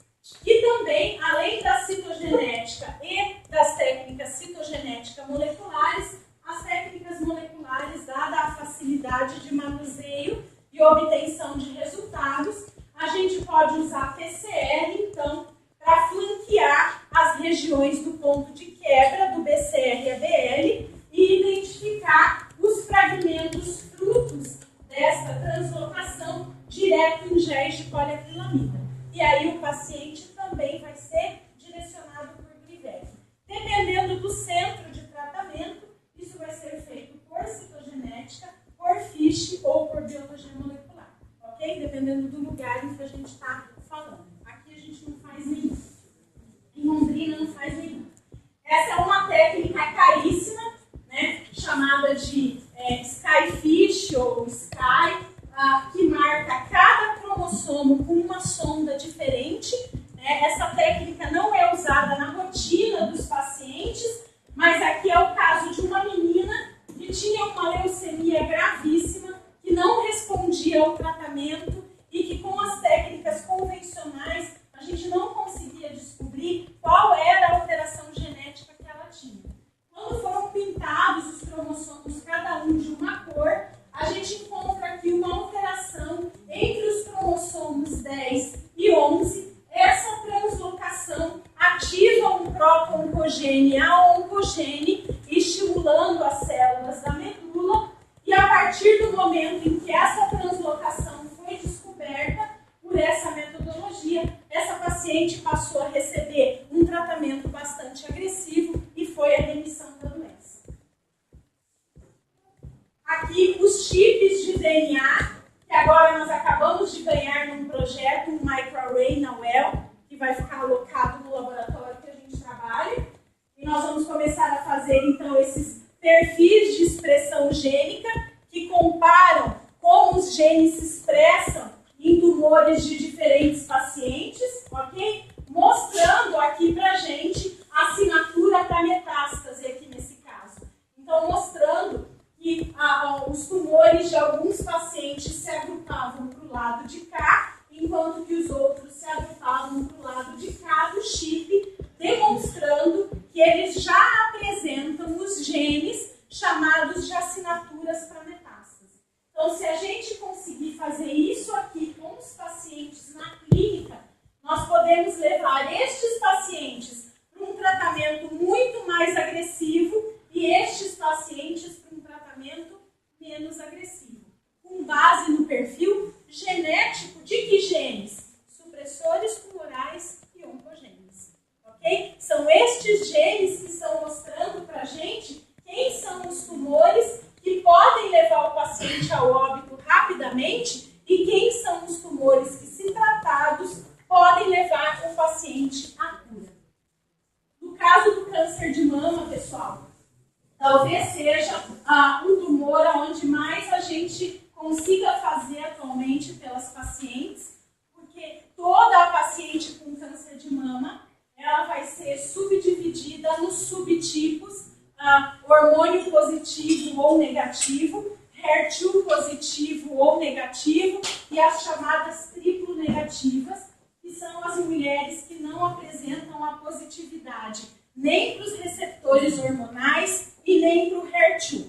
E também, além da citogenética e das técnicas citogenética moleculares, as técnicas moleculares, dada a facilidade de manuseio e obtenção de resultados, a gente pode usar PCR, então, para flanquear as regiões do ponto de quebra do BCR-ABL e identificar os fragmentos frutos desta translocação direto em géis de poliacrilamida. E aí o paciente também vai ser direcionado por Glivec. Dependendo do centro de tratamento, isso vai ser feito por citogenética, por FISH ou por biologia molecular. Ok? Dependendo do lugar em que a gente está falando. Aqui a gente não faz nenhum. Em Londrina não faz nenhum. Essa é uma técnica caríssima, né, chamada de Skyfish ou Sky, que marca cada cromossomo com uma sonda diferente. Né? Essa técnica não é usada na rotina dos pacientes, mas aqui é o caso de uma menina que tinha uma leucemia gravíssima, que não respondia ao tratamento e que com as técnicas convencionais a gente não conseguia descobrir qual era a alteração genética que ela tinha. Quando foram pintados os cromossomos, cada um de uma cor, a gente encontra aqui uma alteração entre os cromossomos 10 e 11. Essa translocação ativa um pró-oncogene a oncogene, estimulando as células da medula, e a partir do momento em que essa translocação foi descoberta por essa metodologia, essa paciente passou a receber um tratamento bastante agressivo e foi a remissão da doença. Aqui os chips de DNA, que agora nós acabamos de ganhar num projeto, um microarray na UEL, que vai ficar alocado no laboratório que a gente trabalha. E nós vamos começar a fazer, então, esses perfis de expressão gênica que comparam como os genes se expressam em tumores de diferentes pacientes, ok? Mostrando aqui pra gente a assinatura para metástase aqui nesse caso. Então, mostrando que os tumores de alguns pacientes se agrupavam para o lado de cá, enquanto que os outros se agrupavam para o lado de cá do chip, demonstrando que eles já apresentam os genes chamados de assinaturas para metástase. Então, se a gente conseguir fazer isso aqui com os pacientes na clínica, nós podemos levar estes pacientes para um tratamento muito mais agressivo e estes pacientes para um tratamento menos agressivo, com base no perfil genético de que genes? Supressores tumorais e oncogenes. Ok? São estes genes que estão mostrando para a gente quem são os tumores que podem levar o paciente ao óbito rapidamente e quem são os tumores que, se tratados, podem levar o paciente à cura. No caso do câncer de mama, pessoal, talvez seja um tumor onde mais a gente consiga fazer atualmente pelas pacientes, porque toda a paciente com câncer de mama, ela vai ser subdividida nos subtipos, hormônio positivo ou negativo, HER2 positivo ou negativo e as chamadas triplo negativas, são as mulheres que não apresentam a positividade nem para os receptores hormonais e nem para o HER2.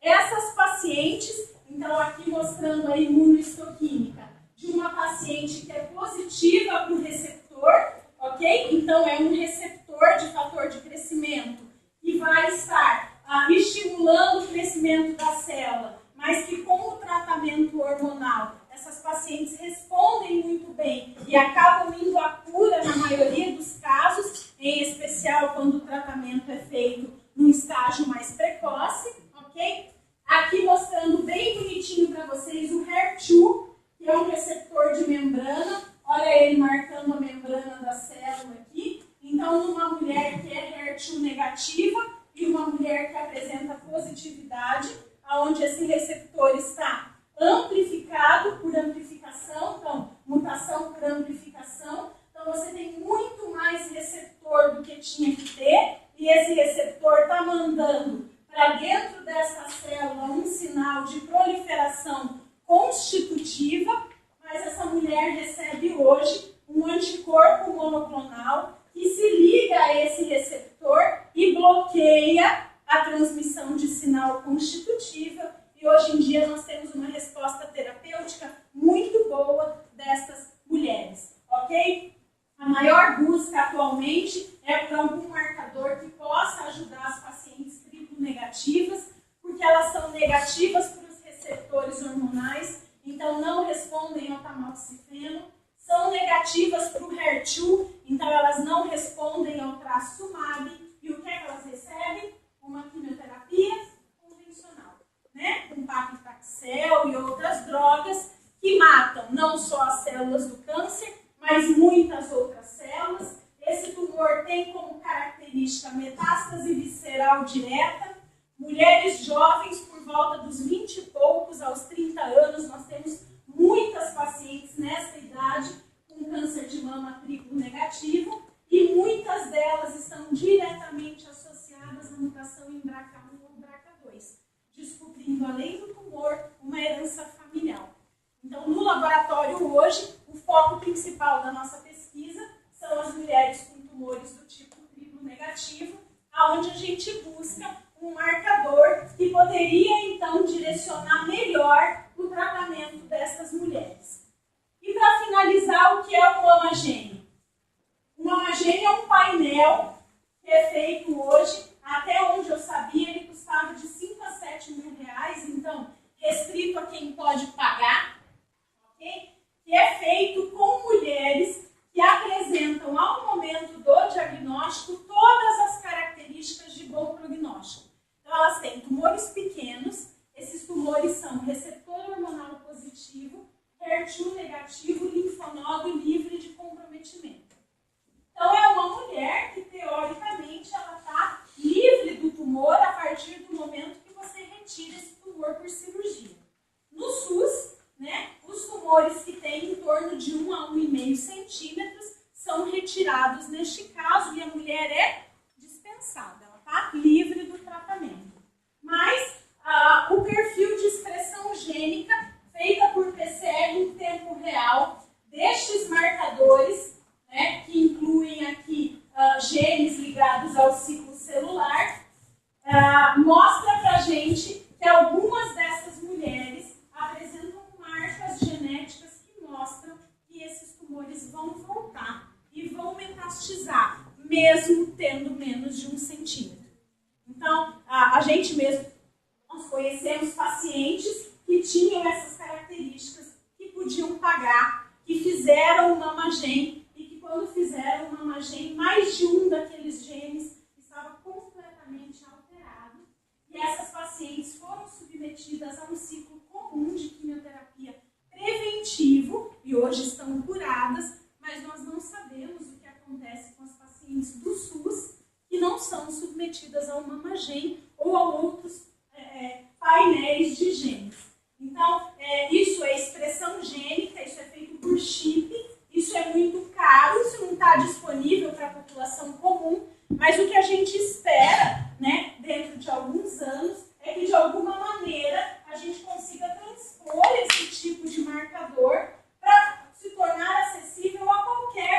Essas pacientes, então aqui mostrando a imunohistoquímica de uma paciente que é positiva para o receptor, ok? Então é um receptor de fator de crescimento que vai estar estimulando o crescimento da célula, mas que com o tratamento hormonal, essas pacientes respondem muito bem e acabam indo à cura na maioria dos casos, em especial quando o tratamento é feito num estágio mais precoce, ok? Aqui mostrando bem bonitinho para vocês o HER2, que é um receptor de membrana. Olha ele marcando a membrana da célula aqui. Então, numa mulher que é HER2 negativa e uma mulher que apresenta positividade, onde esse receptor está amplificado por amplificação, então, mutação por amplificação. Então, você tem muito mais receptor do que tinha que ter, e esse receptor está mandando para dentro dessa célula um sinal de proliferação constitutiva, mas essa mulher recebe hoje um anticorpo monoclonal que se liga a esse receptor e bloqueia a transmissão de sinal constitutiva, e hoje em dia nós temos uma resposta terapêutica muito boa dessas mulheres, ok? A maior busca atualmente é por algum marcador que possa ajudar as pacientes triplo negativas, porque elas são negativas para os receptores hormonais, então não respondem ao tamoxifeno, são negativas para o HER2, então elas não respondem ao trastuzumab, e o que é que elas recebem? Uma quimioterapia convencional, né? Com paclitaxel e outras drogas que matam não só as células do câncer, mas muitas outras células. Esse tumor tem como característica metástase visceral direta. Mulheres jovens, por volta dos 20 e poucos aos 30 anos, nós temos muitas pacientes nessa idade com câncer de mama triplo negativo, e muitas delas estão diretamente associadas à mutação em BRCA1 ou BRCA2, descobrindo, além do tumor, uma herança familiar. Então, no laboratório hoje, o foco principal da nossa pesquisa são as mulheres com tumores do tipo triplo negativo, onde a gente busca um marcador que poderia, então, direcionar melhor o tratamento dessas mulheres. E, para finalizar, o que é o mamagene? O mamagene é um painel que é feito hoje, até onde eu sabia, ele custava de 5 a 7 mil reais, então, restrito a quem pode pagar, ok? Que é feito com mulheres que apresentam, ao momento do diagnóstico, todas as características de bom prognóstico. Então, elas têm tumores pequenos, esses tumores são receptor hormonal positivo, HER2 negativo, linfonodo livre de comprometimento. Então, é uma mulher que, teoricamente, ela está livre do tumor a partir do momento que você retira esse tumor por cirurgia. No SUS, né, os tumores que têm em torno de 1 a 1,5 centímetros são retirados neste caso, e a mulher é dispensada, ela está livre do tratamento. Mas o perfil de expressão gênica feita por PCR em tempo real destes marcadores, né, que incluem aqui genes ligados ao ciclo celular, mostra para a gente que algumas dessas mulheres apresentam marcas genéticas que mostram que esses tumores vão voltar e vão metastizar, mesmo tendo menos de 1 centímetro. Então, a gente mesmo, nós conhecemos pacientes que tinham essas características, que podiam pagar, que fizeram o mamagene, e que quando fizeram o mamagene, mais de um daqueles genes estava completamente alterado, e essas pacientes foram submetidas a um ciclo comum de quimioterapia preventivo, e hoje estão curadas, mas nós não sabemos o que acontece com as pacientes do SUS que não são submetidas ao mamagene ou a outros painéis de genes. Então, isso é expressão gênica, isso é feito por chip, isso é muito caro, isso não está disponível para a população comum, mas o que a gente espera, né, dentro de alguns anos, é que de alguma maneira a gente consiga transpor esse tipo de marcador para se tornar acessível a qualquer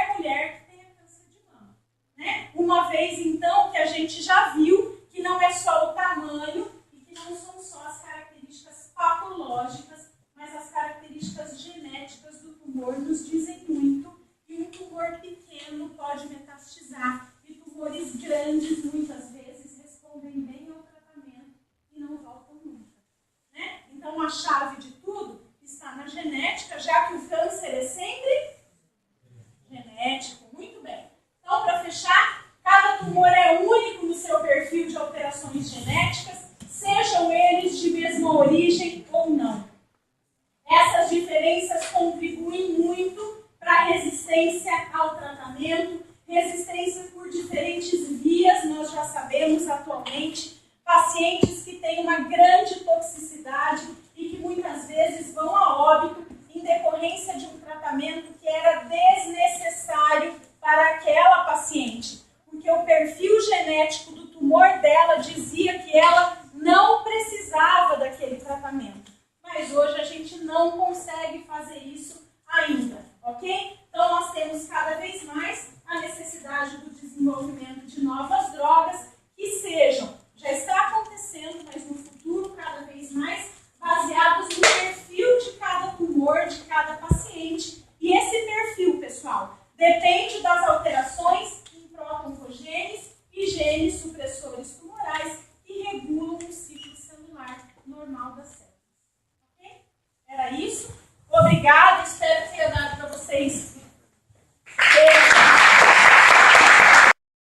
tumor nos dizem muito, e um tumor pequeno pode metastizar, e tumores grandes muitas vezes respondem bem ao tratamento e não voltam nunca. Né? Então a chave de tudo está na genética, já que o câncer é sempre genético. Muito bem. Então, para fechar, cada tumor é único no seu perfil de alterações genéticas, sejam eles de mesma origem ou não. Essas diferenças contribuem muito para a resistência ao tratamento, resistência por diferentes vias, nós já sabemos atualmente, pacientes que têm uma grande toxicidade e que muitas vezes vão a óbito em decorrência de um tratamento que era desnecessário para aquela paciente, porque o perfil genético do tumor dela dizia que ela não precisava daquele tratamento. Mas hoje a gente não consegue fazer isso ainda, ok? Então nós temos cada vez mais a necessidade do desenvolvimento de novas drogas que sejam, já está acontecendo, mas no futuro cada vez mais, baseados no perfil de cada tumor, de cada paciente. E esse perfil, pessoal, depende